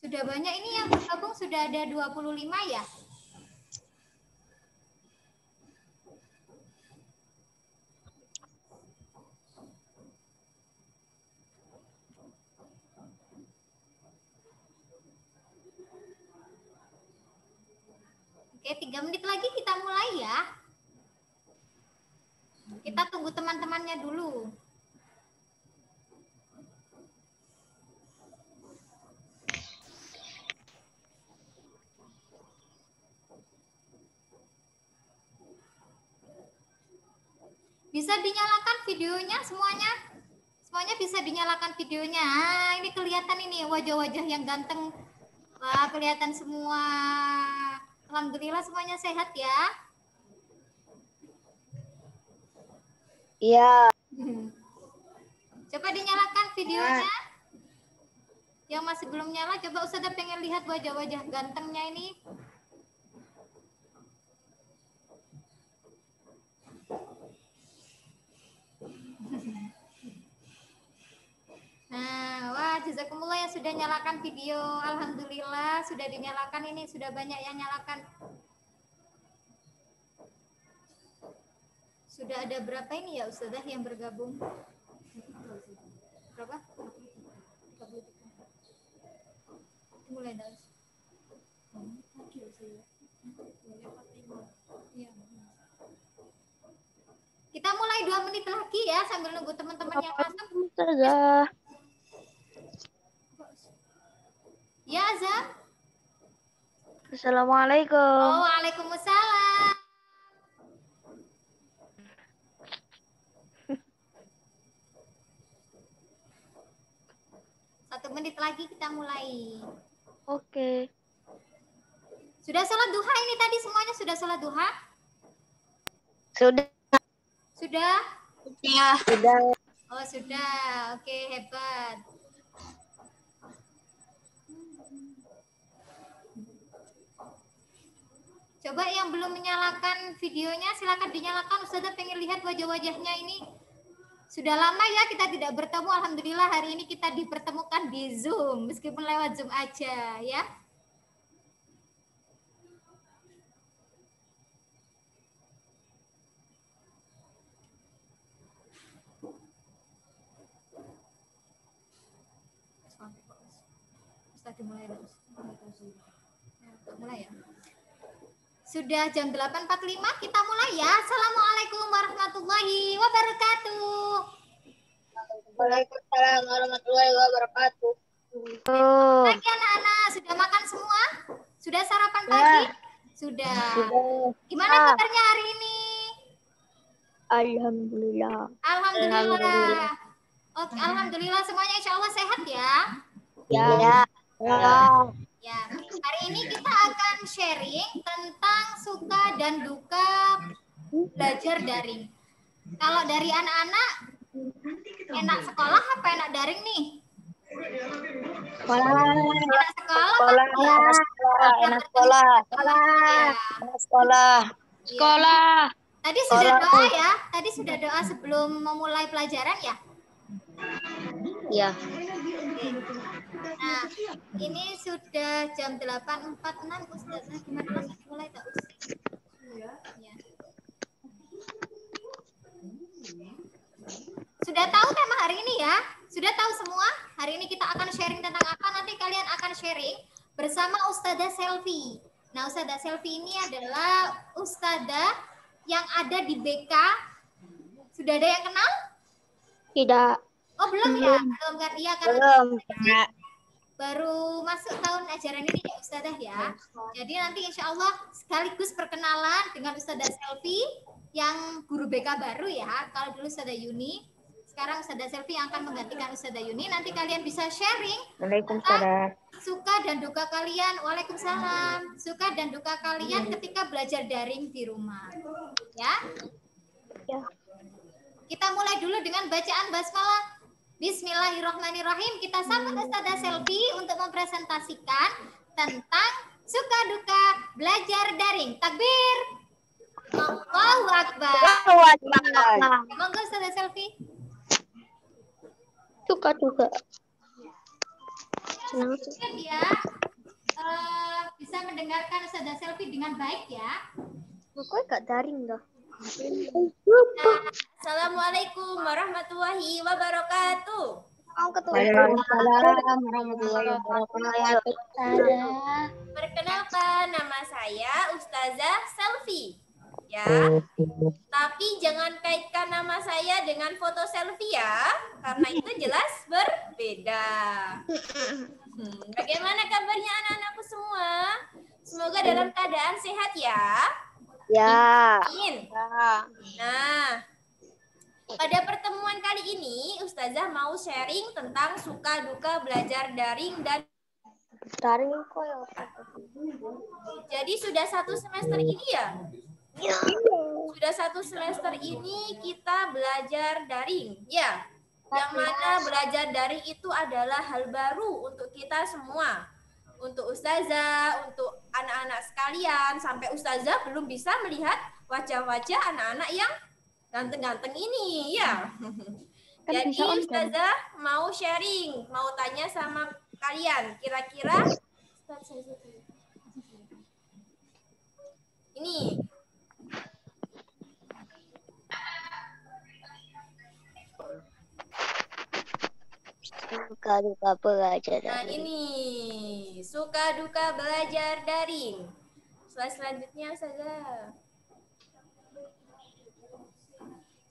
Speaker 1: Sudah banyak ini yang bergabung, sudah ada 25 ya? Oke, 3 menit lagi kita mulai ya. Kita tunggu teman-temannya dulu. Bisa dinyalakan videonya semuanya? Semuanya bisa dinyalakan videonya. Ah, ini kelihatan ini wajah-wajah yang ganteng. Wah, kelihatan semua. Alhamdulillah semuanya sehat ya.
Speaker 5: Iya.
Speaker 1: Coba dinyalakan videonya. Yang masih belum nyala, coba Ustazah pengen lihat wajah-wajah gantengnya ini. Nah, wah jazakumullah yang sudah nyalakan video. Alhamdulillah sudah dinyalakan ini, sudah banyak yang nyalakan. Sudah ada berapa ini ya Ustazah yang bergabung? Berapa? 33. Mulai dari. Kita mulai 2 menit lagi ya sambil nunggu teman-teman yang masuk.
Speaker 5: Ustazah.
Speaker 1: Ya, Azam.
Speaker 5: Assalamualaikum.
Speaker 1: Oh, waalaikumsalam. Satu menit lagi kita mulai.
Speaker 5: Oke.
Speaker 1: Sudah sholat duha ini tadi semuanya sudah sholat duha?
Speaker 5: Sudah.
Speaker 1: Sudah?
Speaker 5: Ya. Sudah.
Speaker 1: Oh, sudah. Oke, hebat. Coba yang belum menyalakan videonya silakan dinyalakan. Ustazah pengen lihat wajah-wajahnya ini. Sudah lama ya kita tidak bertemu. Alhamdulillah hari ini kita dipertemukan di Zoom. Meskipun lewat Zoom aja ya. Mulai ya. Sudah jam 8.45 kita mulai ya. Assalamualaikum warahmatullahi wabarakatuh.
Speaker 5: Waalaikumsalam warahmatullahi wabarakatuh.
Speaker 1: Pagi anak-anak, sudah makan semua? Sudah sarapan pagi? Sudah. Gimana kabarnya hari ini?
Speaker 5: Alhamdulillah.
Speaker 1: Alhamdulillah. Oke, alhamdulillah semuanya insya Allah sehat ya.
Speaker 5: Ya.
Speaker 1: Ya, hari ini kita akan sharing tentang suka dan duka belajar daring. Kalau dari anak-anak, Enak sekolah apa enak daring nih?
Speaker 5: Sekolah.
Speaker 1: Enak sekolah.
Speaker 5: Sekolah.
Speaker 1: Enak sekolah.
Speaker 5: Enak sekolah.
Speaker 1: Sekolah. Tadi sudah doa ya? Tadi sudah doa sebelum memulai pelajaran ya?
Speaker 5: Iya.
Speaker 1: Nah, ini sudah jam 8.46 Ustazah. Gimana langsung mulai tak Ustaz? Ya. Sudah tahu tema hari ini ya? Sudah tahu semua? Hari ini kita akan sharing tentang apa? Nanti kalian akan sharing bersama Ustazah Selfie. Nah, Ustazah Selfie ini adalah Ustazah yang ada di BK. Sudah ada yang kenal?
Speaker 5: Tidak.
Speaker 1: Oh, belum ya? Belum kan? Iya kan?
Speaker 5: Belum.
Speaker 1: Baru masuk tahun ajaran ini ya Ustazah ya. Jadi nanti insya Allah sekaligus perkenalan dengan Ustazah Selfie yang guru BK baru ya. Kalau dulu Ustazah Yuni, sekarang Ustazah Selfie yang akan menggantikan Ustazah Yuni. Nanti kalian bisa sharing tentang suka dan duka kalian. Waalaikumsalam. Suka dan duka kalian ketika belajar daring di rumah. Ya. Kita mulai dulu dengan bacaan basmalah. Bismillahirrahmanirrahim. Kita sambut Ustazah Selfie untuk mempresentasikan tentang suka duka belajar daring. Takbir. Allahu Akbar. Monggo Ustazah Selfie.
Speaker 5: Suka duka.
Speaker 1: Senang ya. Bisa mendengarkan Ustazah Selfie dengan baik ya.
Speaker 5: Kok gak daring dah.
Speaker 3: Assalamualaikum warahmatullahi wabarakatuh.
Speaker 5: Waalaikumsalam warahmatullahi wabarakatuh.
Speaker 3: Perkenalkan, nama saya Ustazah Selfie. Ya. Tapi jangan kaitkan nama saya dengan foto selfie ya, karena itu jelas berbeda. Bagaimana kabarnya anak-anakku semua? Semoga dalam keadaan sehat ya.
Speaker 5: Ya.
Speaker 3: Amin. Nah, pada pertemuan kali ini Ustazah mau sharing tentang suka duka belajar daring dan
Speaker 5: Daring kok ya.
Speaker 3: jadi sudah 1 semester ini ya? Sudah 1 semester ini kita belajar daring, ya. Yang mana belajar daring itu adalah hal baru untuk kita semua. Untuk Ustazah, untuk anak-anak sekalian, sampai Ustazah belum bisa melihat wajah-wajah anak-anak yang ganteng-ganteng ini, ya. Jadi Ustazah mau sharing, mau tanya sama kalian, kira-kira ini.
Speaker 5: Suka duka belajar.
Speaker 3: Nah ini, suka duka belajar daring. Slide selanjutnya saja.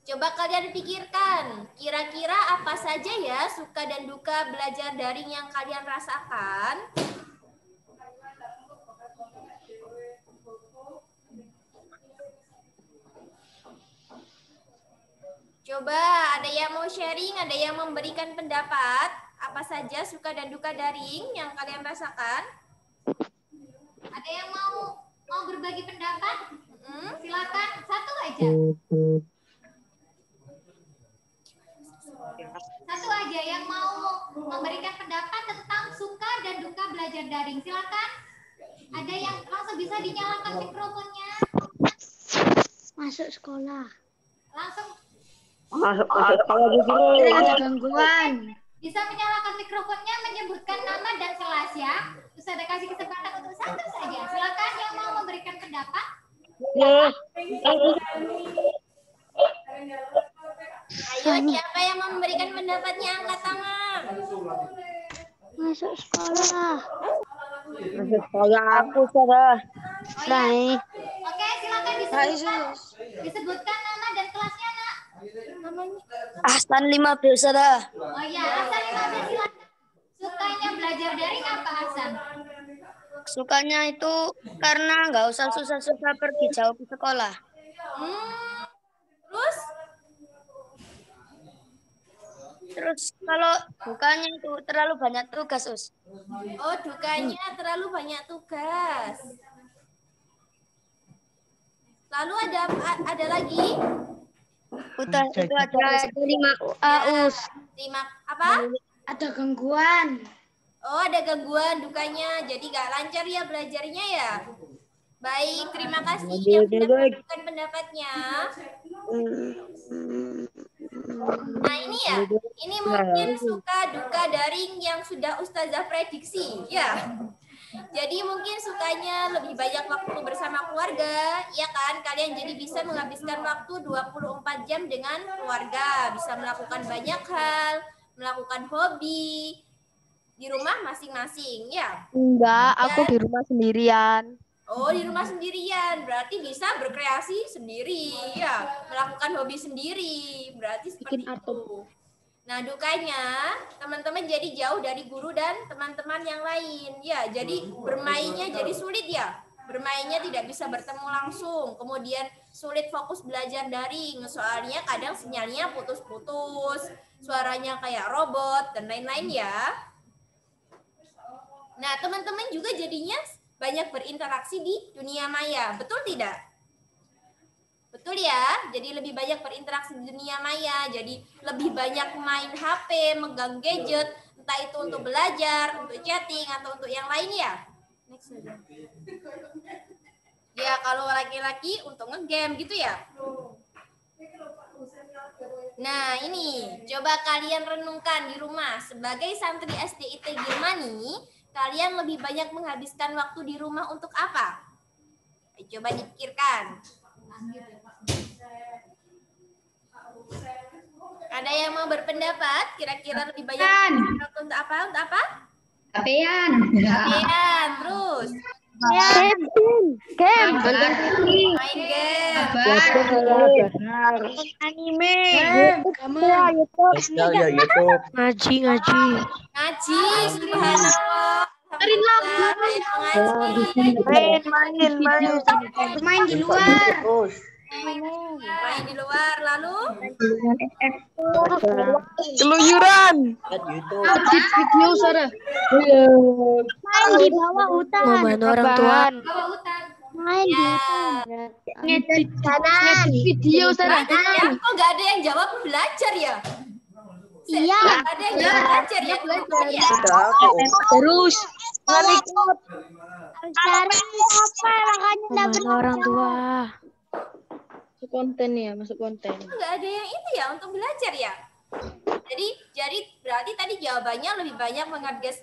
Speaker 3: Coba kalian pikirkan, kira-kira apa saja ya suka dan duka belajar daring yang kalian rasakan? Coba ada yang mau sharing, ada yang memberikan pendapat. Apa saja suka dan duka daring yang kalian rasakan?
Speaker 1: Ada yang mau berbagi pendapat? Silakan, satu aja. Satu aja yang mau memberikan pendapat tentang suka dan duka belajar daring. Silakan. Ada yang langsung bisa dinyalakan mikrofonnya.
Speaker 5: Masuk sekolah.
Speaker 1: Langsung
Speaker 5: Masuk sekolah di sini. Ada gangguan.
Speaker 1: bisa menyalakan mikrofonnya, menyebutkan nama dan kelas ya. Terus ada kasih kesempatan untuk satu saja. Silakan yang mau memberikan pendapat.
Speaker 3: Ayo, siapa yang memberikan pendapatnya angkat tangan.
Speaker 5: Masuk sekolah.
Speaker 7: Masuk sekolah aku, saudara.
Speaker 5: Baik.
Speaker 1: Oke, silakan disebutkan nama dan kelasnya, Nak.
Speaker 5: Ahsan 15, saudara.
Speaker 1: Oh iya, Hasan 15 silakan. Sukanya belajar daring apa, Hasan?
Speaker 5: Sukanya itu karena nggak usah susah-susah pergi jauh ke sekolah. Terus kalau dukanya itu terlalu banyak tugas, Us.
Speaker 3: Oh, dukanya terlalu banyak tugas. Lalu ada lagi?
Speaker 5: Udah itu ada 5 us.
Speaker 3: 5 apa?
Speaker 5: Ada gangguan.
Speaker 3: Oh, ada gangguan dukanya. Jadi gak lancar ya belajarnya ya. Baik, terima kasih yang sudah memberikan pendapatnya. Nah ini ya, ini mungkin suka duka daring yang sudah Ustazah prediksi ya. Jadi mungkin sukanya lebih banyak waktu bersama keluarga, ya kan? Kalian jadi bisa menghabiskan waktu 24 jam dengan keluarga, bisa melakukan banyak hal, melakukan hobi di rumah masing-masing, ya.
Speaker 6: Enggak, aku di rumah sendirian.
Speaker 3: Oh, di rumah sendirian, berarti bisa berkreasi sendiri, ya, melakukan hobi sendiri, berarti seperti itu. Nah, dukanya teman-teman jadi jauh dari guru dan teman-teman yang lain, ya, jadi bermainnya jadi sulit ya, bermainnya tidak bisa bertemu langsung, kemudian sulit fokus belajar daring, soalnya kadang sinyalnya putus-putus, suaranya kayak robot dan lain-lain ya. Nah, teman-teman juga jadinya banyak berinteraksi di dunia maya, betul tidak? Betul ya, jadi lebih banyak berinteraksi di dunia maya, jadi lebih banyak main HP, megang gadget, entah itu untuk belajar, untuk chatting, atau untuk yang lain ya. Next aja. Ya, kalau laki-laki untuk ngegame gitu ya. Nah, ini coba kalian renungkan di rumah sebagai santri SDIT Gilmani. Kalian lebih banyak menghabiskan waktu di rumah untuk apa? Coba dipikirkan. Ada yang mau berpendapat? Kira-kira lebih banyak waktu untuk apa? Untuk apa?
Speaker 9: Capean.
Speaker 3: Capean, terus?
Speaker 6: Game.
Speaker 3: Main game.
Speaker 5: Anime.
Speaker 6: YouTube.
Speaker 7: YouTube.
Speaker 6: Ngaji.
Speaker 3: Ngaji, subhanallah.
Speaker 5: Main di luar.
Speaker 3: Main di luar, lalu?
Speaker 6: Keluyuran.
Speaker 7: Video Sarah.
Speaker 5: Main di bawah hutan.
Speaker 6: Membantu orang tua.
Speaker 1: Bawa hutan.
Speaker 5: Main di hutan. Ngedit
Speaker 7: Video Sarah.
Speaker 3: Ya, kok nggak ada yang jawab belajar ya?
Speaker 5: Iya.
Speaker 3: Nggak ada yang jawab belajar ya? Ya.
Speaker 6: Terus.
Speaker 5: Cari apa makanya dapat
Speaker 6: orang tua.
Speaker 7: Masuk konten ya, masuk konten.
Speaker 3: Nggak ada yang itu ya untuk belajar ya? Jadi berarti tadi jawabannya lebih banyak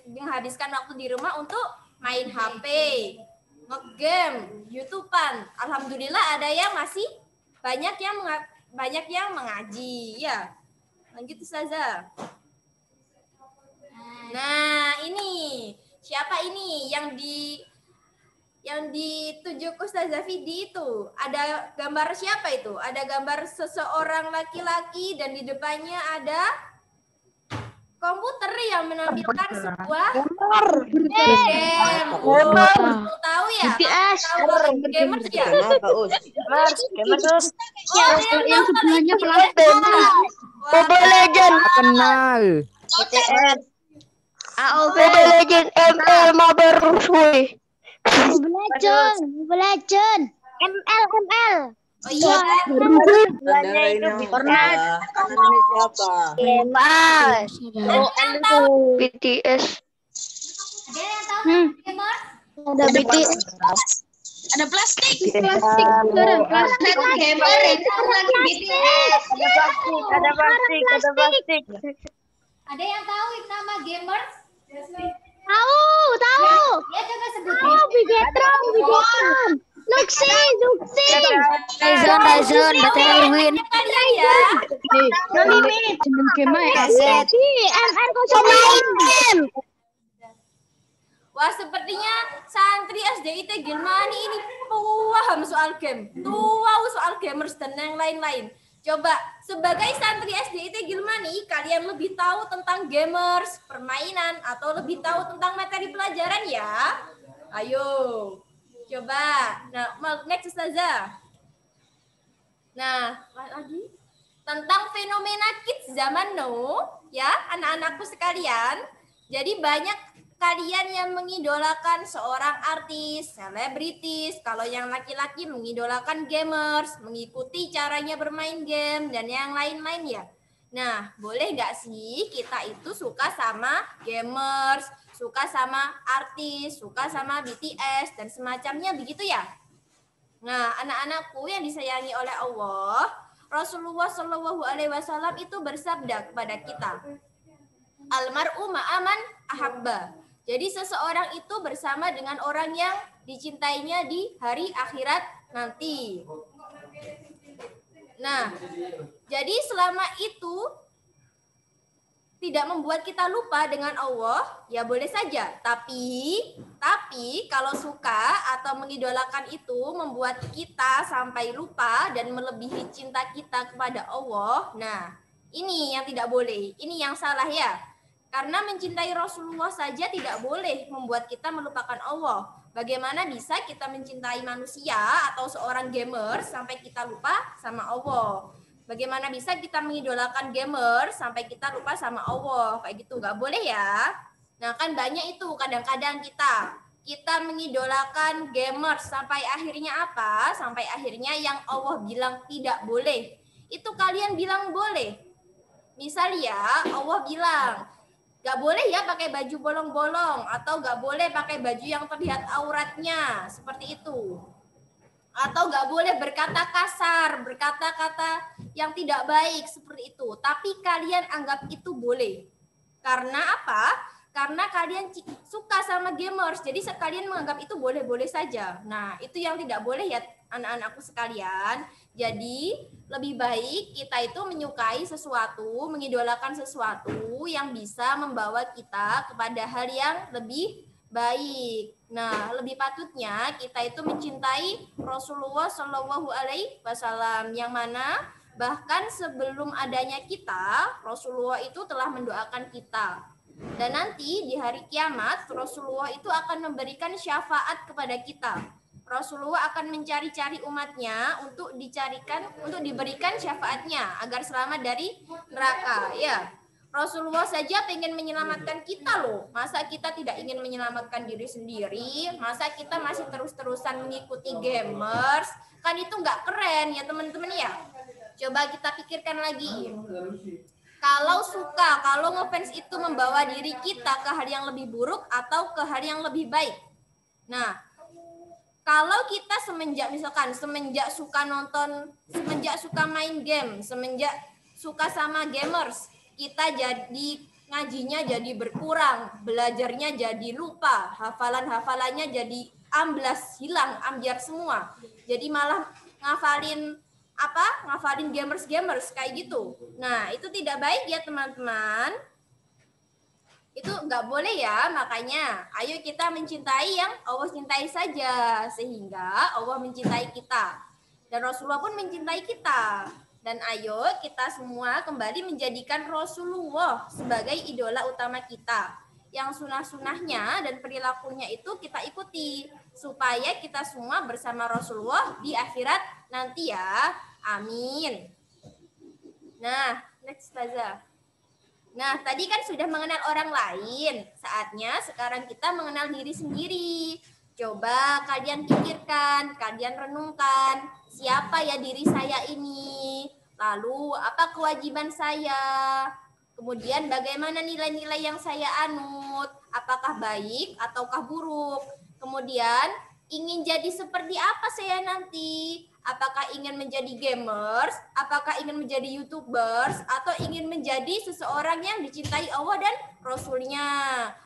Speaker 3: menghabiskan waktu di rumah untuk main HP, nge-game, YouTubean. Alhamdulillah ada yang masih banyak yang mengaji ya. Lanjut Ustazah. Nah, ini siapa ini yang ditunjuk Ustazah Fidi itu? Ada gambar siapa itu? Ada gambar seseorang laki-laki dan di depannya ada komputer yang menampilkan sebuah game. Tahu ya?
Speaker 6: BTS.
Speaker 3: Gamers ya?
Speaker 6: Gamers.
Speaker 9: Yang sebelahnya pelan.
Speaker 6: Mobile Legend.
Speaker 7: Kenal.
Speaker 6: BTS. Mobile Legend ML Mabar Rusui.
Speaker 5: Mobile Legend. ML.
Speaker 3: Oh iya.
Speaker 7: Siapa?
Speaker 6: Mas. BTS.
Speaker 1: Ada yang tahu gamer?
Speaker 6: Ada BTS.
Speaker 9: Ada plastik. Plastik gamer itu lagi BTS.
Speaker 6: Ada plastik.
Speaker 1: Ada yang tahu nama gamers?
Speaker 5: Tahu.
Speaker 1: Ya coba sebut.
Speaker 5: Bigetron. Luxi.
Speaker 6: Dyson, Battle Win.
Speaker 3: Kalian ya.
Speaker 5: MR09.
Speaker 3: Wah, sepertinya santri SDIT Gilmani ini paham soal game. Tahu soal gamers dan yang lain-lain. Coba, sebagai santri SDIT Gilmani, kalian lebih tahu tentang gamers, permainan, atau lebih tahu tentang materi pelajaran ya? Ayo, coba. Nah, next Ustazah. Nah, lagi tentang fenomena kids zaman now, ya, anak-anakku sekalian. Jadi banyak kalian yang mengidolakan seorang artis, selebritis, kalau yang laki-laki mengidolakan gamers, mengikuti caranya bermain game, dan yang lain-lain ya. Nah, boleh nggak sih kita itu suka sama gamers, suka sama artis, suka sama BTS, dan semacamnya begitu ya? Nah, anak-anakku yang disayangi oleh Allah, Rasulullah Shallallahu Alaihi Wasallam itu bersabda kepada kita, almar'u ma'aman ahabba. Jadi seseorang itu bersama dengan orang yang dicintainya di hari akhirat nanti. Nah, jadi selama itu tidak membuat kita lupa dengan Allah, ya boleh saja. Tapi kalau suka atau mengidolakan itu membuat kita sampai lupa dan melebihi cinta kita kepada Allah, nah ini yang tidak boleh, ini yang salah ya. Karena mencintai Rasulullah saja tidak boleh membuat kita melupakan Allah. Bagaimana bisa kita mencintai manusia atau seorang gamer sampai kita lupa sama Allah? Bagaimana bisa kita mengidolakan gamer sampai kita lupa sama Allah? Kayak gitu, nggak boleh ya. Nah kan banyak itu kadang-kadang kita mengidolakan gamer sampai akhirnya apa? Sampai akhirnya yang Allah bilang tidak boleh, itu kalian bilang boleh. Misal ya Allah bilang, gak boleh ya pakai baju bolong-bolong atau gak boleh pakai baju yang terlihat auratnya seperti itu, atau gak boleh berkata kasar, berkata-kata yang tidak baik seperti itu, tapi kalian anggap itu boleh. Karena apa? Karena kalian suka sama gamers, jadi kalian menganggap itu boleh-boleh saja. Nah itu yang tidak boleh ya anak-anakku sekalian. Jadi lebih baik kita itu menyukai sesuatu, mengidolakan sesuatu yang bisa membawa kita kepada hal yang lebih baik. Nah, lebih patutnya kita itu mencintai Rasulullah Shallallahu Alaihi Wasallam, yang mana bahkan sebelum adanya kita, Rasulullah itu telah mendoakan kita. Dan nanti di hari kiamat Rasulullah itu akan memberikan syafaat kepada kita. Rasulullah akan mencari-cari umatnya untuk diberikan syafaatnya agar selamat dari neraka. Ya, Rasulullah saja pengen menyelamatkan kita loh. Masa kita tidak ingin menyelamatkan diri sendiri? Masa kita masih terus-terusan mengikuti gamers? Kan itu nggak keren ya teman-teman ya. Coba kita pikirkan lagi. Kalau ngefans itu membawa diri kita ke hal yang lebih buruk atau ke hal yang lebih baik. Nah, kalau kita semenjak suka main game, semenjak suka sama gamers, kita jadi ngajinya jadi berkurang, belajarnya jadi lupa, hafalannya jadi amblas, hilang, ambiar semua. Jadi malah ngafalin gamers kayak gitu. Nah, itu tidak baik ya teman-teman. Itu nggak boleh ya, makanya ayo kita mencintai yang Allah cintai saja, sehingga Allah mencintai kita dan Rasulullah pun mencintai kita. Dan ayo kita semua kembali menjadikan Rasulullah sebagai idola utama kita, yang sunah-sunahnya dan perilakunya itu kita ikuti, supaya kita semua bersama Rasulullah di akhirat nanti ya. Amin. Nah, next Ustazah. Nah, tadi kan sudah mengenal orang lain. Saatnya sekarang kita mengenal diri sendiri. Coba kalian pikirkan, kalian renungkan, siapa ya diri saya ini? Lalu apa kewajiban saya? Kemudian bagaimana nilai-nilai yang saya anut? Apakah baik ataukah buruk? Kemudian ingin jadi seperti apa saya nanti? Apakah ingin menjadi gamers? Apakah ingin menjadi YouTubers? Atau ingin menjadi seseorang yang dicintai Allah dan Rasulnya?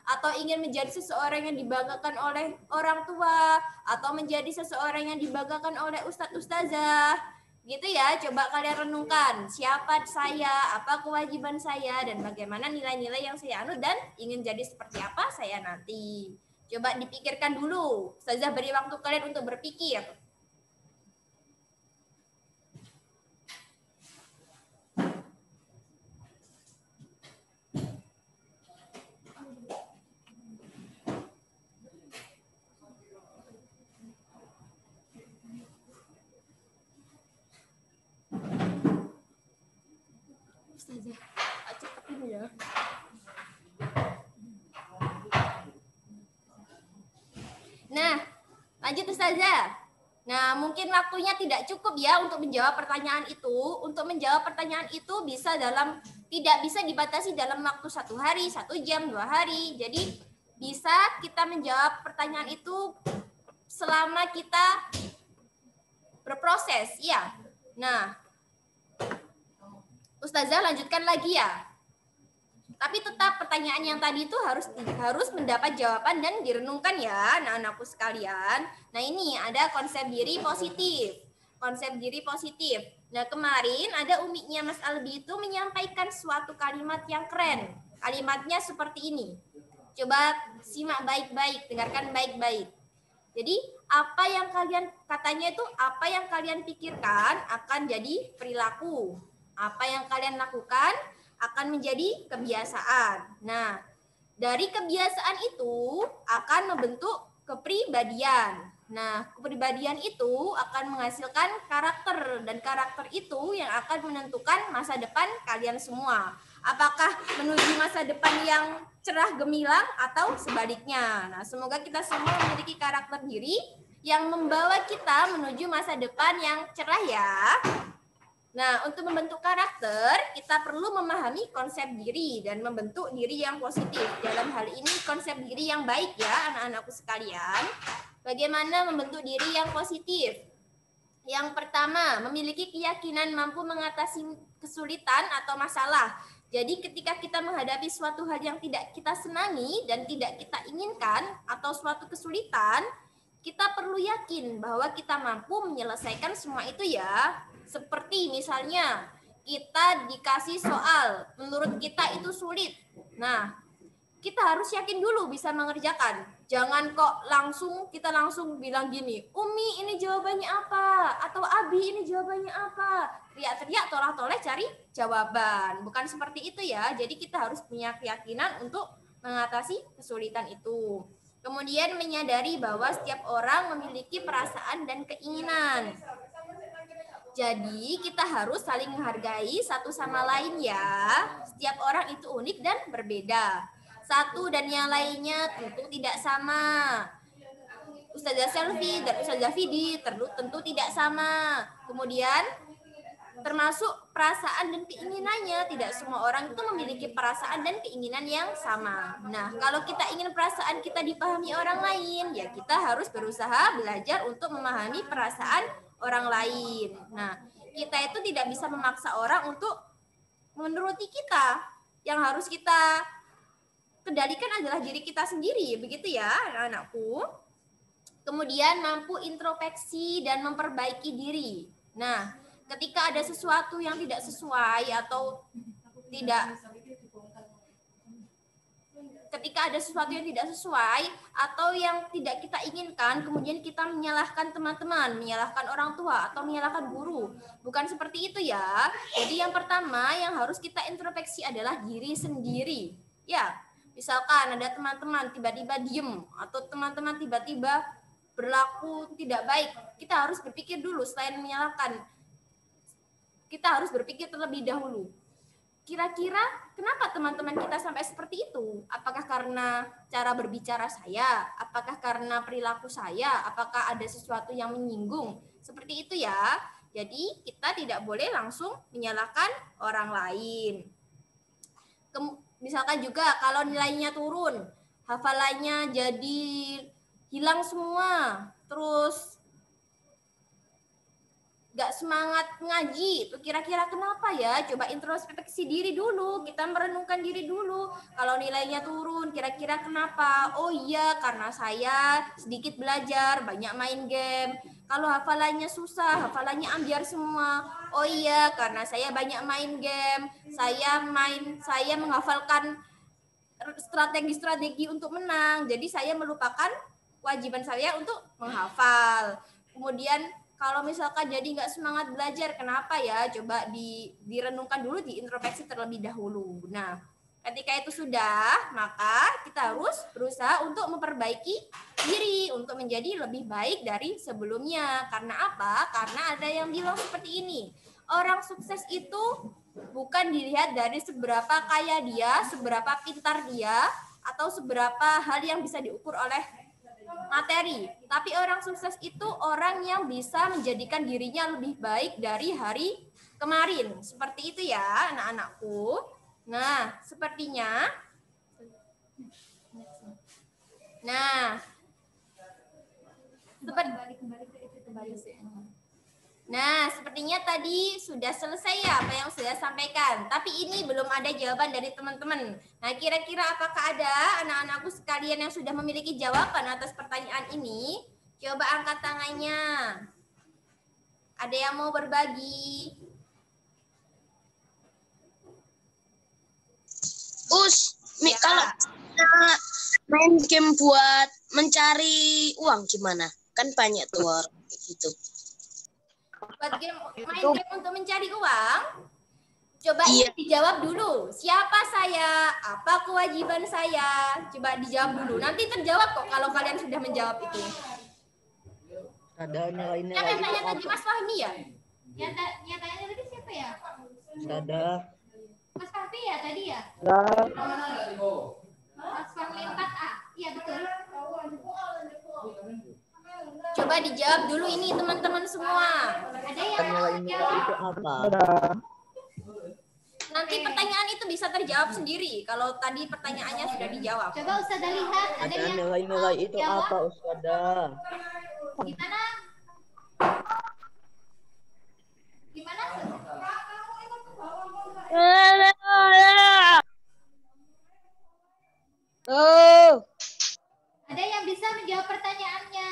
Speaker 3: Atau ingin menjadi seseorang yang dibanggakan oleh orang tua? Atau menjadi seseorang yang dibanggakan oleh ustadz-ustazah? Gitu ya, coba kalian renungkan. Siapa saya? Apa kewajiban saya? Dan bagaimana nilai-nilai yang saya anut? Dan ingin jadi seperti apa saya nanti? Coba dipikirkan dulu. Ustazah beri waktu kalian untuk berpikir. Ustazah, cepat dulu ya. Ustazah. Nah, mungkin waktunya tidak cukup ya untuk menjawab pertanyaan itu. Untuk menjawab pertanyaan itu tidak bisa dibatasi dalam waktu 1 hari, 1 jam, 2 hari. Jadi bisa kita menjawab pertanyaan itu selama kita berproses, ya. Nah, Ustazah lanjutkan lagi ya. Tapi tetap pertanyaan yang tadi itu harus mendapat jawaban dan direnungkan ya, anak-anakku sekalian. Nah, ini ada konsep diri positif. Konsep diri positif. Nah, kemarin ada umiknya Mas Albi itu menyampaikan suatu kalimat yang keren. Kalimatnya seperti ini. Coba simak baik-baik, dengarkan baik-baik. Jadi, apa yang kalian pikirkan akan jadi perilaku. Apa yang kalian lakukan akan menjadi kebiasaan. Nah, dari kebiasaan itu akan membentuk kepribadian. Nah, kepribadian itu akan menghasilkan karakter, dan karakter itu yang akan menentukan masa depan kalian semua. Apakah menuju masa depan yang cerah gemilang atau sebaliknya. Nah, semoga kita semua memiliki karakter diri yang membawa kita menuju masa depan yang cerah ya. Nah, untuk membentuk karakter, kita perlu memahami konsep diri dan membentuk diri yang positif. Dalam hal ini konsep diri yang baik ya, anak-anakku sekalian. Bagaimana membentuk diri yang positif? Yang pertama, memiliki keyakinan mampu mengatasi kesulitan atau masalah. Jadi ketika kita menghadapi suatu hal yang tidak kita senangi dan tidak kita inginkan atau suatu kesulitan, kita perlu yakin bahwa kita mampu menyelesaikan semua itu ya. Seperti misalnya kita dikasih soal, menurut kita itu sulit. Nah, kita harus yakin dulu bisa mengerjakan. Jangan kok kita langsung bilang gini, Umi ini jawabannya apa? Atau Abi ini jawabannya apa? Teriak-teriak, toleh-toleh cari jawaban. Bukan seperti itu ya. Jadi kita harus punya keyakinan untuk mengatasi kesulitan itu. Kemudian menyadari bahwa setiap orang memiliki perasaan dan keinginan. Jadi kita harus saling menghargai satu sama lain ya. Setiap orang itu unik dan berbeda. Satu dan yang lainnya tentu tidak sama. Ustazah Selvi dan Ustazah Fidi tentu tidak sama. Kemudian termasuk perasaan dan keinginannya. Tidak semua orang itu memiliki perasaan dan keinginan yang sama. Nah, kalau kita ingin perasaan kita dipahami orang lain, ya kita harus berusaha belajar untuk memahami perasaan orang lain. Nah, kita itu tidak bisa memaksa orang untuk menuruti kita. Yang harus kita kendalikan adalah diri kita sendiri, begitu ya, anak-anakku. Kemudian mampu introspeksi dan memperbaiki diri. Nah, ketika ada sesuatu yang tidak sesuai atau ketika ada sesuatu yang tidak sesuai atau yang tidak kita inginkan, kemudian kita menyalahkan teman-teman, menyalahkan orang tua, atau menyalahkan guru. Bukan seperti itu ya. Jadi yang pertama yang harus kita introspeksi adalah diri sendiri. Ya, misalkan ada teman-teman tiba-tiba diem, atau teman-teman tiba-tiba berlaku tidak baik. Kita harus berpikir dulu, selain menyalahkan, kita harus berpikir terlebih dahulu. Kira-kira kenapa teman-teman kita sampai seperti itu? Apakah karena cara berbicara saya? Apakah karena perilaku saya? Apakah ada sesuatu yang menyinggung? Seperti itu ya. Jadi kita tidak boleh langsung menyalahkan orang lain. Misalkan juga kalau nilainya turun, hafalannya jadi hilang semua, terus gak semangat ngaji, kira-kira kenapa ya? Coba introspeksi diri dulu, kita merenungkan diri dulu. Kalau nilainya turun, kira-kira kenapa? Oh iya, karena saya sedikit belajar, banyak main game. Kalau hafalannya susah, hafalannya ambiar semua. Oh iya, karena saya banyak main game, saya menghafalkan strategi-strategi untuk menang. Jadi saya melupakan kewajiban saya untuk menghafal. Kemudian kalau misalkan jadi nggak semangat belajar, kenapa ya? Coba direnungkan dulu, diintrospeksi terlebih dahulu. Nah, ketika itu sudah, maka kita harus berusaha untuk memperbaiki diri, untuk menjadi lebih baik dari sebelumnya. Karena apa? Karena ada yang bilang seperti ini, orang sukses itu bukan dilihat dari seberapa kaya dia, seberapa pintar dia, atau seberapa hal yang bisa diukur oleh materi. Tapi orang sukses itu orang yang bisa menjadikan dirinya lebih baik dari hari kemarin. Seperti itu ya anak-anakku. Nah, sepertinya. Nah, sepertinya tadi sudah selesai ya apa yang sudah sampaikan. Tapi ini belum ada jawaban dari teman-teman. Nah, kira-kira apakah ada anak-anakku sekalian yang sudah memiliki jawaban atas pertanyaan ini? Coba angkat tangannya. Ada yang mau berbagi?
Speaker 5: Ya. Kalau main game buat mencari uang gimana? Kan banyak tuh orang gitu.
Speaker 3: Buat main game untuk mencari uang? Coba ini dijawab dulu. Siapa saya? Apa kewajiban saya? Coba dijawab dulu. Nanti terjawab kok kalau kalian sudah menjawab itu.
Speaker 10: Ada nilai-nilai
Speaker 3: Yang
Speaker 10: itu
Speaker 3: tanya
Speaker 10: apa?
Speaker 3: tadi Mas Fahmi ya?
Speaker 1: Yang tanya tadi siapa ya?
Speaker 10: Ada.
Speaker 1: Mas Fahmi ya tadi ya? Mas Fahmi 4A. Iya betul.
Speaker 3: Coba dijawab dulu ini teman-teman semua.
Speaker 1: Ada yang
Speaker 10: Nilai-nilai itu apa?
Speaker 3: Nanti pertanyaan itu bisa terjawab sendiri kalau tadi pertanyaannya sudah dijawab.
Speaker 1: Coba Ustazah lihat ada
Speaker 10: Ada
Speaker 1: yang
Speaker 10: nilai-nilai itu
Speaker 1: jawab.
Speaker 10: apa, Ustazah?
Speaker 1: Gimana? Gimana? Ada yang bisa menjawab pertanyaannya.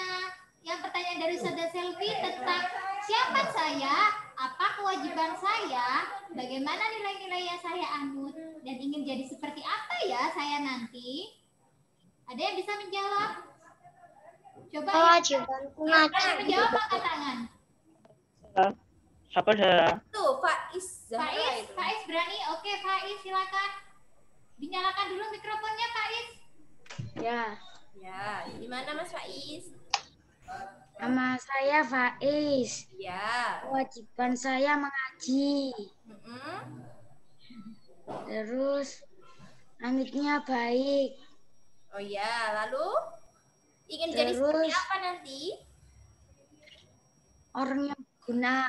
Speaker 1: Yang pertanyaan dari Ustazah Selvi tentang siapa saya, apa kewajiban saya, bagaimana nilai-nilai yang saya anut, dan ingin jadi seperti apa ya saya nanti. Ada yang bisa menjawab? Coba
Speaker 6: Kewajiban
Speaker 1: yang menjawab angkat tangan.
Speaker 10: Siapa saya?
Speaker 3: Tuh, Faiz.
Speaker 1: Faiz berani? Oke, Faiz silakan. Dinyalakan dulu mikrofonnya, Faiz.
Speaker 11: Ya,
Speaker 3: Ya, di mana Mas Faiz?
Speaker 11: nama saya Faiz.
Speaker 3: Ya.
Speaker 11: Kewajiban saya mengaji. Terus amitnya baik.
Speaker 3: Oh ya, lalu ingin jadi seperti apa nanti?
Speaker 11: Orang yang berguna.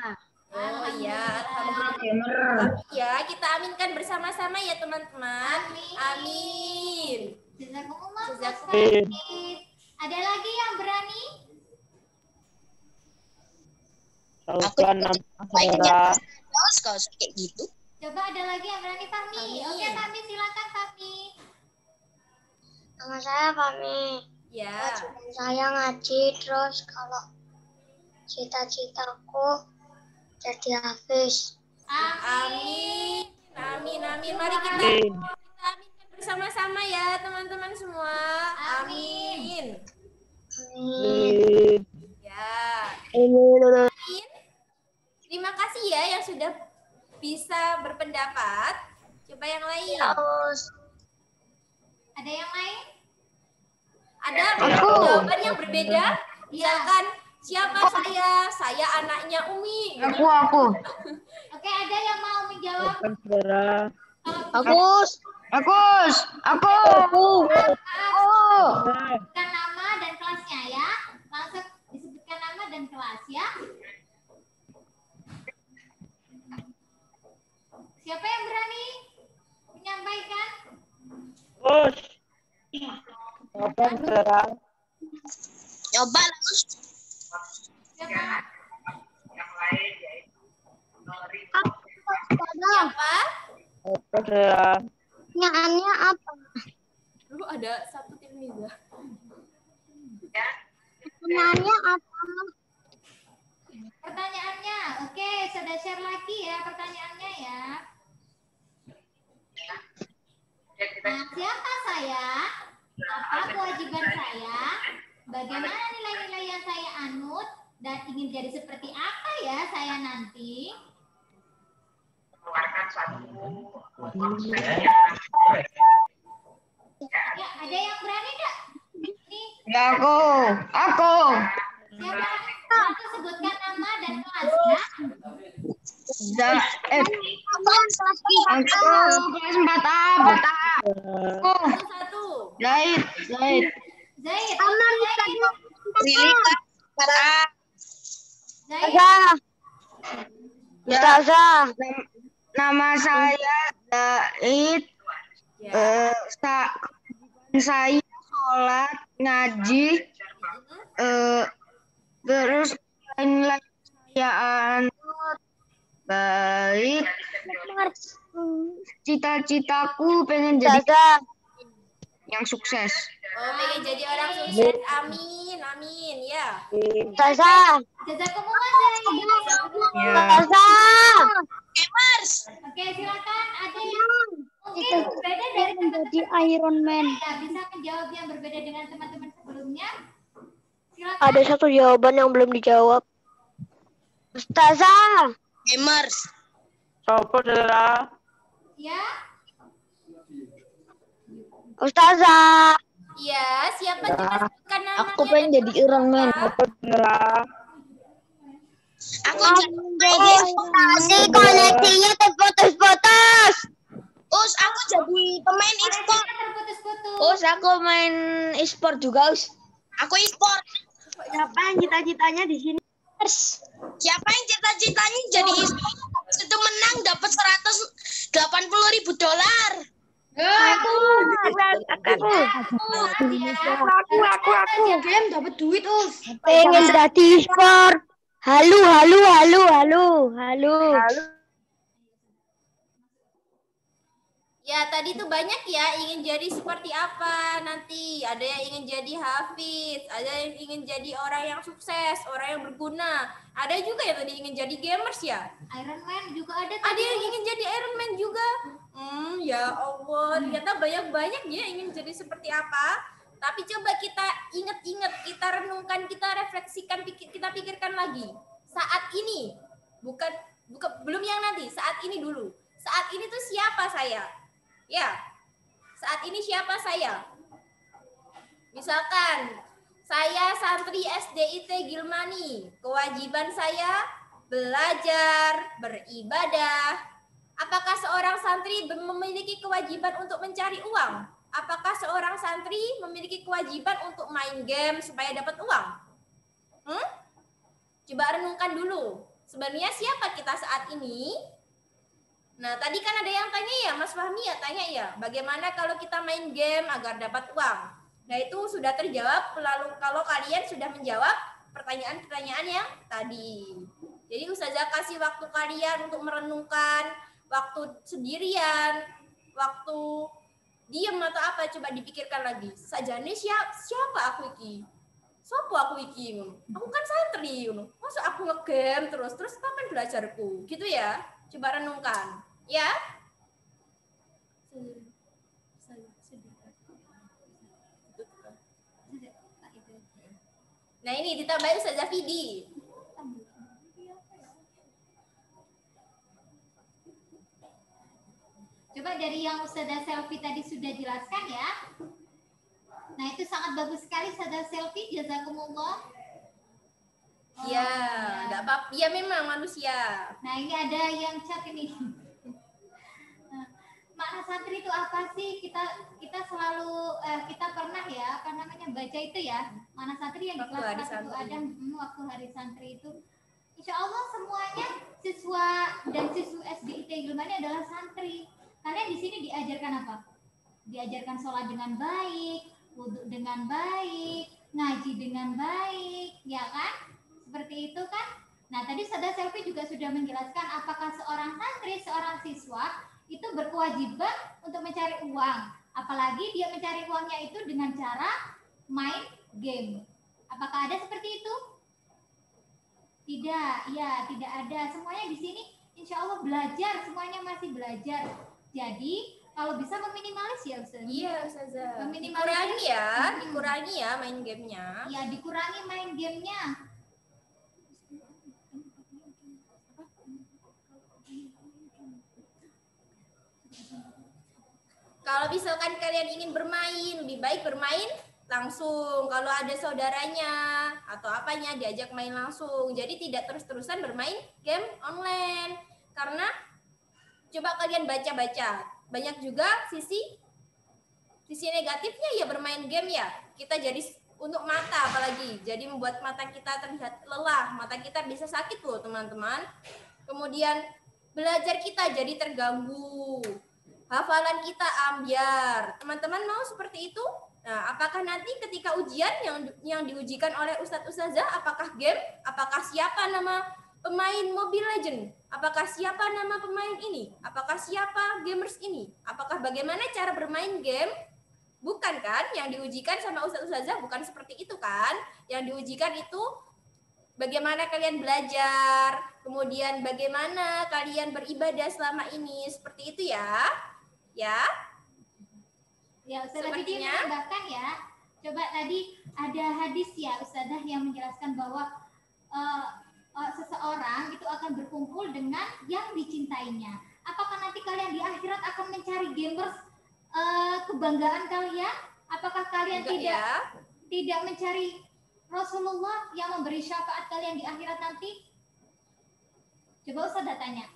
Speaker 3: Oh iya, alhamdulillah. Ya, kita aminkan bersama-sama ya teman-teman. Amin.
Speaker 1: Jazakumullah.
Speaker 3: Jazakumullah.
Speaker 1: Ada lagi yang berani?
Speaker 5: Kalau kayak gitu.
Speaker 1: Coba ada lagi yang berani, Fahmi. Oke, Fahmi silakan Fahmi.
Speaker 6: Nama saya Fahmi.
Speaker 3: Ya.
Speaker 6: Kewajiban saya ngaji, terus kalau cita-citaku jadi hafiz.
Speaker 3: Amin. Amin, amin. Mari kita aminkan bersama-sama ya teman-teman semua. Amin.
Speaker 6: Amin.
Speaker 3: Ya.
Speaker 6: Amin.
Speaker 3: Terima kasih ya yang sudah bisa berpendapat. Coba yang lain.
Speaker 1: Ada yang lain?
Speaker 3: Ada jawaban yang berbeda? Misalkan siapa saya? Saya anaknya Umi.
Speaker 8: Aku.
Speaker 1: Oke, ada yang mau menjawab?
Speaker 8: Aku.
Speaker 1: Sebutkan nama dan kelasnya ya. Langsung disebutkan nama dan kelas ya. Siapa yang berani menyampaikan?
Speaker 5: Coba
Speaker 1: Siapa?
Speaker 3: Siapa?
Speaker 6: Pertanyaannya apa?
Speaker 3: Dulu ada satu tilmiza.
Speaker 6: Pertanyaannya apa?
Speaker 1: Pertanyaannya, oke, sudah share lagi ya pertanyaannya ya. Nah, siapa saya? Apa kewajiban saya? Bagaimana nilai-nilai yang saya anut? Dan ingin jadi seperti apa ya saya nanti? Ya, ada yang berani nggak? Nih,
Speaker 8: Ya aku.
Speaker 1: siapa? Langsung sebutkan nama dan kelas ya.
Speaker 8: Kelas 4A.
Speaker 3: Satu.
Speaker 8: Zahid.
Speaker 1: Zaid.
Speaker 5: Rilika. Kak.
Speaker 1: Zaid.
Speaker 11: Ustazah, nama saya Zaid. Saya sholat, ngaji, terus lain-lain saya anut baik. Cita-citaku pengen jadi yang sukses.
Speaker 3: Oh, pengen jadi orang sukses. Amin, amin ya.
Speaker 11: Ustazah.
Speaker 1: Jazakumullah Zaid.
Speaker 11: Ustazah.
Speaker 5: Gamers.
Speaker 1: Oke, silakan. Ada yang mungkin berbeda dari
Speaker 11: Menjadi Iron Man.
Speaker 1: ya, bisa menjawab yang berbeda dengan teman-teman sebelumnya. Silakan.
Speaker 6: Ada satu jawaban yang belum dijawab.
Speaker 11: Ustazah.
Speaker 5: Gamers.
Speaker 10: Sopo saudara?
Speaker 1: Ya.
Speaker 11: Ustazah.
Speaker 3: Iya, siapa coba sebutkan namanya?
Speaker 7: Aku pengen jadi Iron Man.
Speaker 10: Sopo saudara?
Speaker 5: Aku jadi
Speaker 11: Si koneksinya terputus-putus.
Speaker 5: Us, aku jadi pemain e-sport.
Speaker 7: Us, aku main e-sport juga, Us.
Speaker 5: Aku e-sport.
Speaker 11: Siapa yang cita-citanya di sini?
Speaker 5: Siapa yang cita-citanya jadi e-sport? Itu menang dapat $180.000.
Speaker 11: Aku.
Speaker 7: Game dapat duit, Us.
Speaker 11: Pengen jadi sport. Halo.
Speaker 3: Ya, tadi tuh banyak ya ingin jadi seperti apa nanti. Ada yang ingin jadi hafiz, ada yang ingin jadi orang yang sukses, orang yang berguna. Ada juga yang tadi ingin jadi gamers ya.
Speaker 1: Iron Man juga ada.
Speaker 3: Ada yang ingin jadi Iron Man juga. Ya Allah, ternyata banyak-banyak ya ingin jadi seperti apa. Tapi coba kita ingat-ingat, kita renungkan, kita refleksikan, kita pikirkan lagi. Saat ini, bukan belum yang nanti, saat ini dulu. Saat ini tuh siapa saya? Ya, saat ini siapa saya? Misalkan, saya santri SDIT Gilmani. Kewajiban saya belajar, beribadah. Apakah seorang santri memiliki kewajiban untuk mencari uang? Apakah seorang santri memiliki kewajiban untuk main game supaya dapat uang? Coba renungkan dulu. Sebenarnya siapa kita saat ini? Nah, tadi kan ada yang tanya ya, Mas Fahmi ya, tanya ya, bagaimana kalau kita main game agar dapat uang? Nah, itu sudah terjawab lalu kalau kalian sudah menjawab pertanyaan-pertanyaan yang tadi. Jadi Ustazah kasih waktu kalian untuk merenungkan, waktu sendirian, waktu diem atau apa, coba dipikirkan lagi. Sajane siapa aku iki? Sopo aku iki? Aku kan santri, masa aku nge-game terus kapan belajarku? Gitu ya. Coba renungkan, ya. Nah, ini ditambahin Ustazah Fidi.
Speaker 1: Coba dari yang Ustazah Selfie tadi sudah jelaskan ya. Nah, itu sangat bagus sekali Ustazah Selfie, jazakumullah.
Speaker 3: Iya, enggak apa-apa. Iya memang manusia.
Speaker 1: Nah, ini ada yang chat ini. Makna santri itu apa sih? Kita selalu kita pernah ya, apa namanya, baca itu ya. Makna santri yang di kelas itu ada waktu hari santri itu. Insya Allah semuanya siswa dan siswa SDIT Gilmani adalah santri. Kalian di sini diajarkan apa? Diajarkan sholat dengan baik, wudhu dengan baik, ngaji dengan baik, ya kan? Seperti itu kan? Nah, tadi Ustazah Selfie juga sudah menjelaskan apakah seorang santri, seorang siswa itu berkewajiban untuk mencari uang. Apalagi dia mencari uangnya itu dengan cara main game. Apakah ada seperti itu? Tidak, ya tidak ada. Semuanya di sini insya Allah belajar, semuanya masih belajar. Jadi kalau bisa meminimalis ya Ustaz.
Speaker 3: Iya Ustazah.
Speaker 1: Meminimalis
Speaker 3: dikurangi ya main gamenya.
Speaker 1: Ya dikurangi main gamenya.
Speaker 3: Kalau misalkan kalian ingin bermain, lebih baik bermain langsung. Kalau ada saudaranya atau apanya diajak main langsung. Jadi tidak terus-terusan bermain game online. Karena coba kalian baca-baca. Banyak juga sisi Sisi negatifnya ya bermain game ya. Kita jadi untuk mata apalagi. Jadi membuat mata kita terlihat lelah. Mata kita bisa sakit loh teman-teman. Kemudian belajar kita jadi terganggu. Hafalan kita ambiar. Teman-teman mau seperti itu? Nah, apakah nanti ketika ujian yang diujikan oleh Ustadz Ustazah, apakah game? Apakah siapa nama pemain Mobile Legend? Apakah siapa nama pemain ini? Apakah siapa gamers ini? Apakah bagaimana cara bermain game? Bukan kan? Yang diujikan sama Ustadz Ustazah bukan seperti itu kan? Yang diujikan itu bagaimana kalian belajar, kemudian bagaimana kalian beribadah selama ini, seperti itu ya. Ya.
Speaker 1: Ya, Ustazah Titi menambahkan ya. Coba tadi ada hadis ya Ustazah yang menjelaskan bahwa seseorang itu akan berkumpul dengan yang dicintainya. Apakah nanti kalian di akhirat akan mencari gamers kebanggaan kalian? Apakah kalian tidak mencari Rasulullah yang memberi syafaat kalian di akhirat nanti? Coba Ustazah tanya.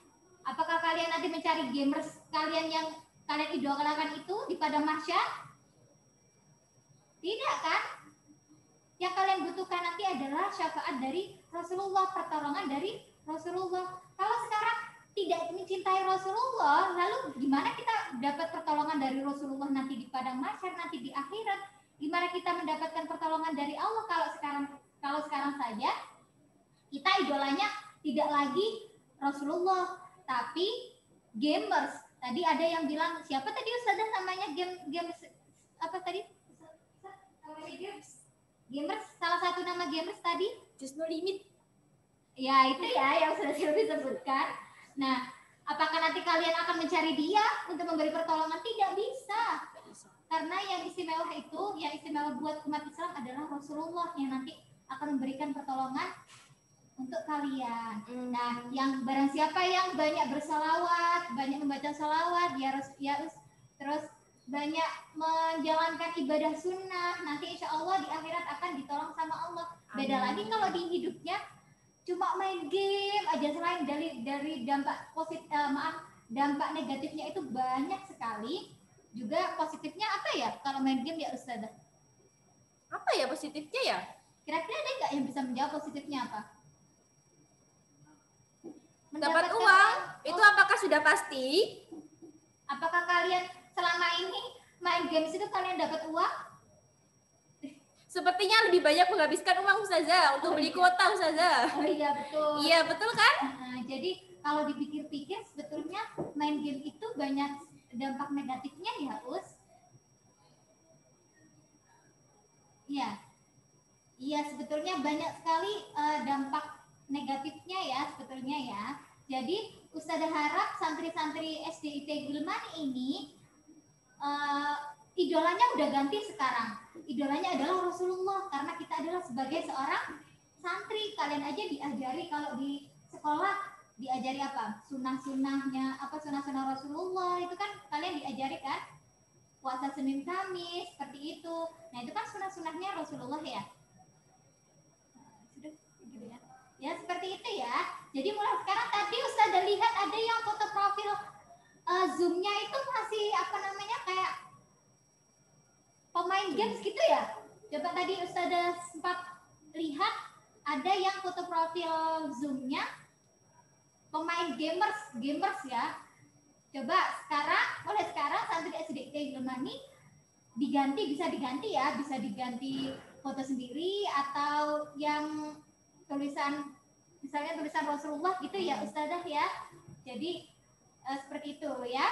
Speaker 1: Apakah kalian nanti mencari gamers kalian yang kalian idolakan itu di padang mahsyar? Tidak kan? Yang kalian butuhkan nanti adalah syafaat dari Rasulullah, pertolongan dari Rasulullah. Kalau sekarang tidak mencintai Rasulullah, lalu gimana kita dapat pertolongan dari Rasulullah nanti di padang mahsyar, nanti di akhirat? Gimana kita mendapatkan pertolongan dari Allah kalau sekarang saja kita idolanya tidak lagi Rasulullah, tapi gamers. Tadi ada yang bilang, siapa tadi Ustazah namanya gamers apa tadi? Gamers, salah satu nama gamers tadi?
Speaker 3: Just No Limit.
Speaker 1: Ya, itu ya yang sudah Silvi sebutkan. Nah, apakah nanti kalian akan mencari dia untuk memberi pertolongan? Tidak bisa. Karena yang istimewa itu, yang istimewa buat umat Islam adalah Rasulullah yang nanti akan memberikan pertolongan untuk kalian. Nah, yang barang siapa yang banyak bersalawat, banyak membaca salawat, terus banyak menjalankan ibadah sunnah, nanti insya Allah di akhirat akan ditolong sama Allah. Beda lagi kalau di hidupnya cuma main game aja, selain dari dampak dampak negatifnya itu banyak sekali. Juga positifnya apa ya kalau main game ya Ustazah?
Speaker 3: Apa ya positifnya ya?
Speaker 1: Kira-kira ada nggak yang bisa menjawab positifnya apa?
Speaker 3: Dapat uang, itu apakah sudah pasti?
Speaker 1: Apakah kalian selama ini main games itu kalian dapat uang?
Speaker 3: Sepertinya lebih banyak menghabiskan uang Ustazah untuk beli kuota Ustazah.
Speaker 1: Oh iya betul.
Speaker 3: Iya betul kan?
Speaker 1: Jadi kalau dipikir-pikir sebetulnya main game itu banyak dampak negatifnya ya Us? Iya. Iya sebetulnya banyak sekali dampak negatifnya ya sebetulnya ya. Jadi Ustazah harap santri-santri SDIT Gilmani ini idolanya udah ganti sekarang. Idolanya adalah Rasulullah karena kita adalah sebagai seorang santri. Kalian aja diajari kalau di sekolah diajari apa? Sunnah-sunnahnya, apa sunnah-sunnah Rasulullah itu kan kalian diajari kan? Puasa Senin Kamis seperti itu. Nah itu kan sunnah-sunnahnya Rasulullah ya. Sudah gitu ya. Ya seperti itu ya. Jadi mulai sekarang tadi Ustazah lihat ada yang foto profil Zoom-nya itu masih apa namanya kayak pemain games gitu ya. Coba tadi Ustazah sempat lihat ada yang foto profil Zoom-nya pemain gamers ya. Coba mulai sekarang santri SDIT Gilmani bisa diganti ya, bisa diganti foto sendiri atau yang misalnya tulisan Rasulullah gitu ya Ustazah ya. Jadi seperti itu ya.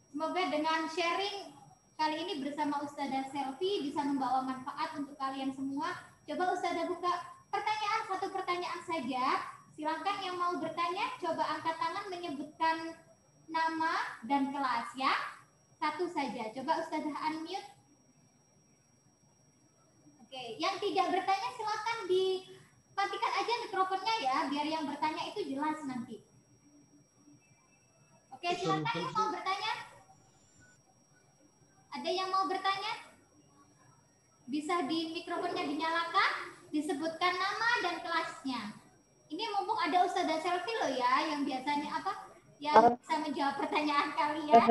Speaker 1: Semoga dengan sharing kali ini bersama Ustazah Selvi bisa membawa manfaat untuk kalian semua. Coba Ustazah buka satu pertanyaan saja. Silakan yang mau bertanya coba angkat tangan menyebutkan nama dan kelas ya. Satu saja. Coba Ustazah unmute. Oke, yang tidak bertanya silakan dimatikan aja mikrofonnya ya, biar yang bertanya itu jelas nanti. Oke, silakan yang mau bertanya. Ada yang mau bertanya? Bisa di mikrofonnya dinyalakan, disebutkan nama dan kelasnya. Ini mumpung ada Ustazah Selvi loh ya, yang biasanya yang bisa menjawab pertanyaan kalian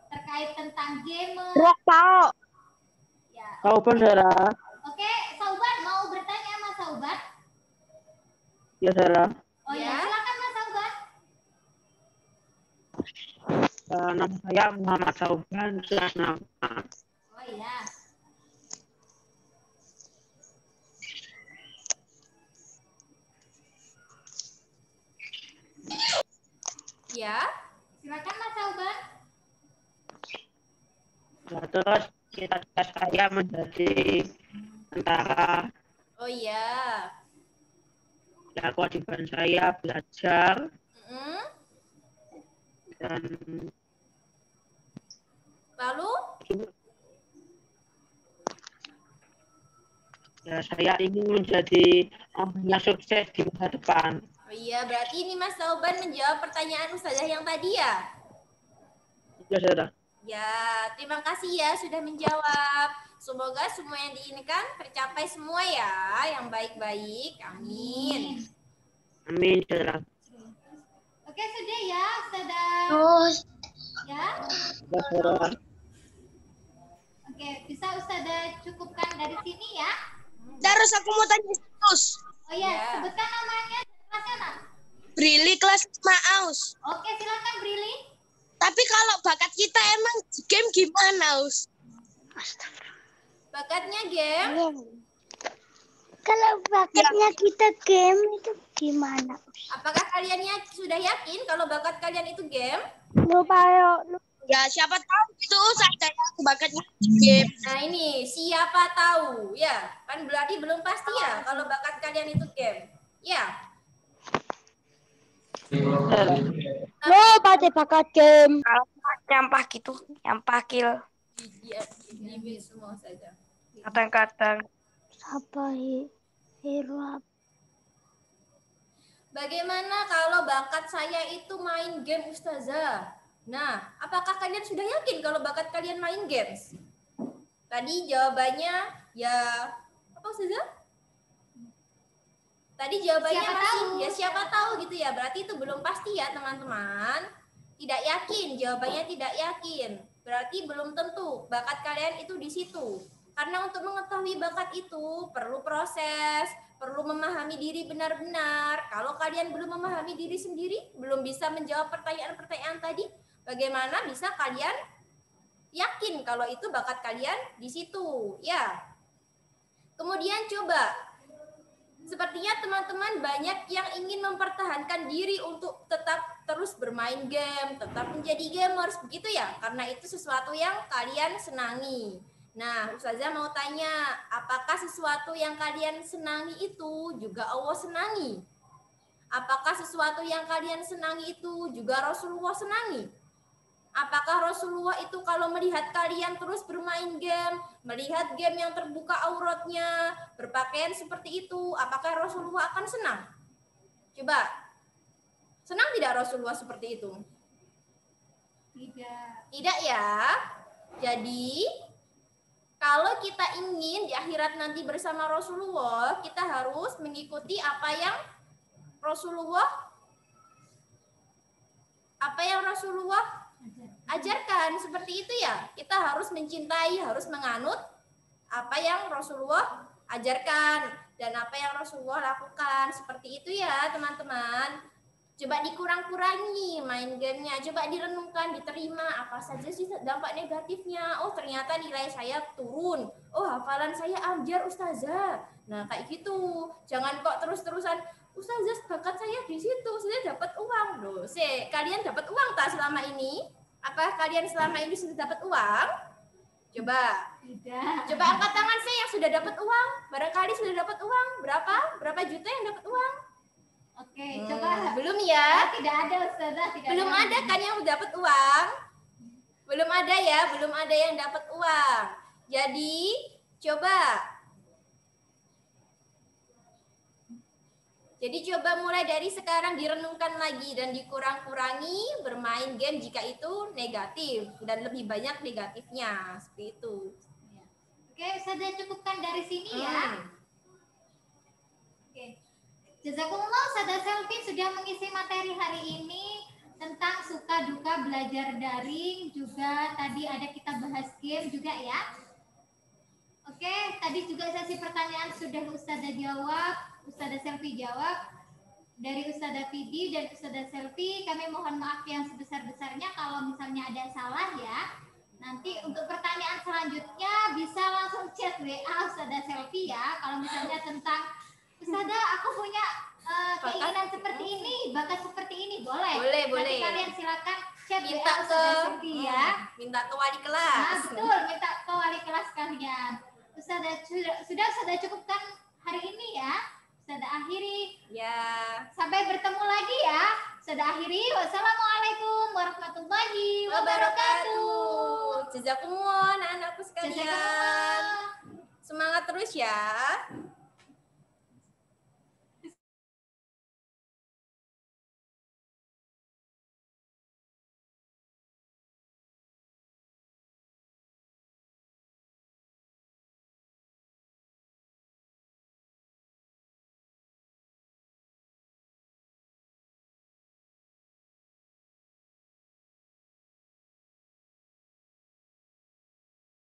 Speaker 1: terkait terkait tentang game.
Speaker 11: Tahu.
Speaker 1: Ya.
Speaker 10: Tahu Saudara.
Speaker 1: Oke, Sauban mau bertanya Mas Sauban?
Speaker 10: Ya Saudara.
Speaker 1: Oh ya, silakan Mas Sauban.
Speaker 10: Nama saya Muhammad Sauban, kelas 6.
Speaker 1: Oh iya.
Speaker 3: Ya.
Speaker 1: Silakan Mas Sauban.
Speaker 10: Nah, terus cita-cita saya menjadi tentara.
Speaker 3: Oh iya.
Speaker 10: Ya, kewajiban saya belajar dan
Speaker 3: lalu
Speaker 10: ya saya ingin menjadi orang yang sukses di masa depan.
Speaker 3: Oh iya, berarti ini Mas Sauban menjawab pertanyaan Ustazah yang tadi ya?
Speaker 10: Ya Saudara.
Speaker 3: Ya, terima kasih ya sudah menjawab. Semoga semua yang diinginkan tercapai semua ya, yang baik-baik. Amin.
Speaker 10: Amin Saudara.
Speaker 1: Oke, sudah ya, sudah.
Speaker 11: Terus.
Speaker 1: Ya.
Speaker 10: Ya Saudara.
Speaker 1: Oke, bisa Ustazah cukupkan dari sini ya?
Speaker 5: Terus aku mau tanya terus.
Speaker 1: Oh iya, sebutkan namanya kelasnya nak.
Speaker 5: Brili kelas 5 Aus.
Speaker 1: Oke, silakan Brili.
Speaker 5: Tapi kalau bakat kita emang game gimana, Aus?
Speaker 3: Bakatnya game?
Speaker 11: Kalau bakatnya kita game itu gimana?
Speaker 3: Apakah kalian sudah yakin kalau bakat kalian itu game?
Speaker 11: Lupa yuk.
Speaker 5: Ya siapa tahu itu saya bakatnya game.
Speaker 3: Nah ini siapa tahu ya, kan berarti belum pasti ya kalau bakat kalian itu game. Ya.
Speaker 11: Lupa deh bakat game.
Speaker 4: Kalau nyampah gitu, nyampah kill.
Speaker 3: Di semua saja.
Speaker 4: Kadang-kadang.
Speaker 11: Apa hero?
Speaker 3: Bagaimana kalau bakat saya itu main game Ustazah? Nah, apakah kalian sudah yakin kalau bakat kalian main games? Tadi jawabannya ya apa Ustazah? Tadi jawabannya
Speaker 1: Siapa
Speaker 3: masih
Speaker 1: tahu.
Speaker 3: ya siapa tahu gitu ya. Berarti itu belum pasti ya teman-teman. Tidak yakin, jawabannya tidak yakin. Berarti belum tentu bakat kalian itu di situ. Karena untuk mengetahui bakat itu perlu proses, perlu memahami diri benar-benar. Kalau kalian belum memahami diri sendiri, belum bisa menjawab pertanyaan-pertanyaan tadi, bagaimana bisa kalian yakin kalau itu bakat kalian di situ? Ya. Kemudian coba, sepertinya teman-teman banyak yang ingin mempertahankan diri untuk tetap terus bermain game, tetap menjadi gamers, begitu ya? Karena itu sesuatu yang kalian senangi. Nah, Ustazah mau tanya, apakah sesuatu yang kalian senangi itu juga Allah senangi? Apakah sesuatu yang kalian senangi itu juga Rasulullah senangi? Apakah Rasulullah itu kalau melihat kalian terus bermain game, melihat game yang terbuka auratnya, berpakaian seperti itu, apakah Rasulullah akan senang? Coba, senang tidak Rasulullah seperti itu?
Speaker 1: Tidak.
Speaker 3: Tidak ya. Jadi, kalau kita ingin di akhirat nanti bersama Rasulullah, kita harus mengikuti apa yang Rasulullah ajarkan, seperti itu ya. Kita harus mencintai, harus menganut apa yang Rasulullah ajarkan dan apa yang Rasulullah lakukan. Seperti itu ya teman-teman. Coba dikurang-kurangi main gamenya, coba direnungkan, diterima apa saja sih dampak negatifnya. Oh ternyata nilai saya turun, oh hafalan saya ambiar Ustazah. Nah kayak gitu, jangan kok terus-terusan Ustazah bakat saya di situ, saya dapat uang. Loh, kalian dapat uang tak selama ini? Apakah kalian selama ini sudah dapat uang? Coba.
Speaker 1: Tidak.
Speaker 3: Coba angkat tangan saya yang sudah dapat uang. Barangkali sudah dapat uang. Berapa juta yang dapat uang?
Speaker 1: Oke, coba.
Speaker 3: Belum ya?
Speaker 1: Tidak ada Ustazah, tidak
Speaker 3: belum ada kan yang dapat uang? Belum ada ya, belum ada yang dapat uang. Jadi, coba. Jadi coba mulai dari sekarang direnungkan lagi dan dikurang-kurangi bermain game jika itu negatif dan lebih banyak negatifnya, seperti itu.
Speaker 1: Oke, Ustazah cukupkan dari sini ya. Oke. Jazakumullah Ustazah Selvi sudah mengisi materi hari ini. tentang suka duka belajar daring, juga tadi ada kita bahas game juga ya. Oke, tadi juga sesi pertanyaan sudah Ustazah jawab, Ustazah Selvi jawab. Dari Ustazah Fidi dan Ustazah Selvi, kami mohon maaf yang sebesar-besarnya kalau misalnya ada salah ya. Nanti untuk pertanyaan selanjutnya bisa langsung chat WA Ustazah Selvi ya. Kalau misalnya tentang Ustazah aku punya keinginan seperti ini, bakat seperti ini, boleh. Nanti kalian silakan chat WA Ustazah Selvi ya.
Speaker 3: Minta ke wali kelas.
Speaker 1: Nah, betul, minta ke wali kelas kalian. Ustazah sudah cukupkan hari ini ya. Ustazah akhiri.
Speaker 3: Ya.
Speaker 1: Sampai bertemu lagi ya. Ustazah akhiri. Wassalamualaikum warahmatullahi wabarakatuh.
Speaker 3: Jazakumullah anak-anakku sekalian.
Speaker 1: Jazakumullah.
Speaker 3: Semangat terus ya.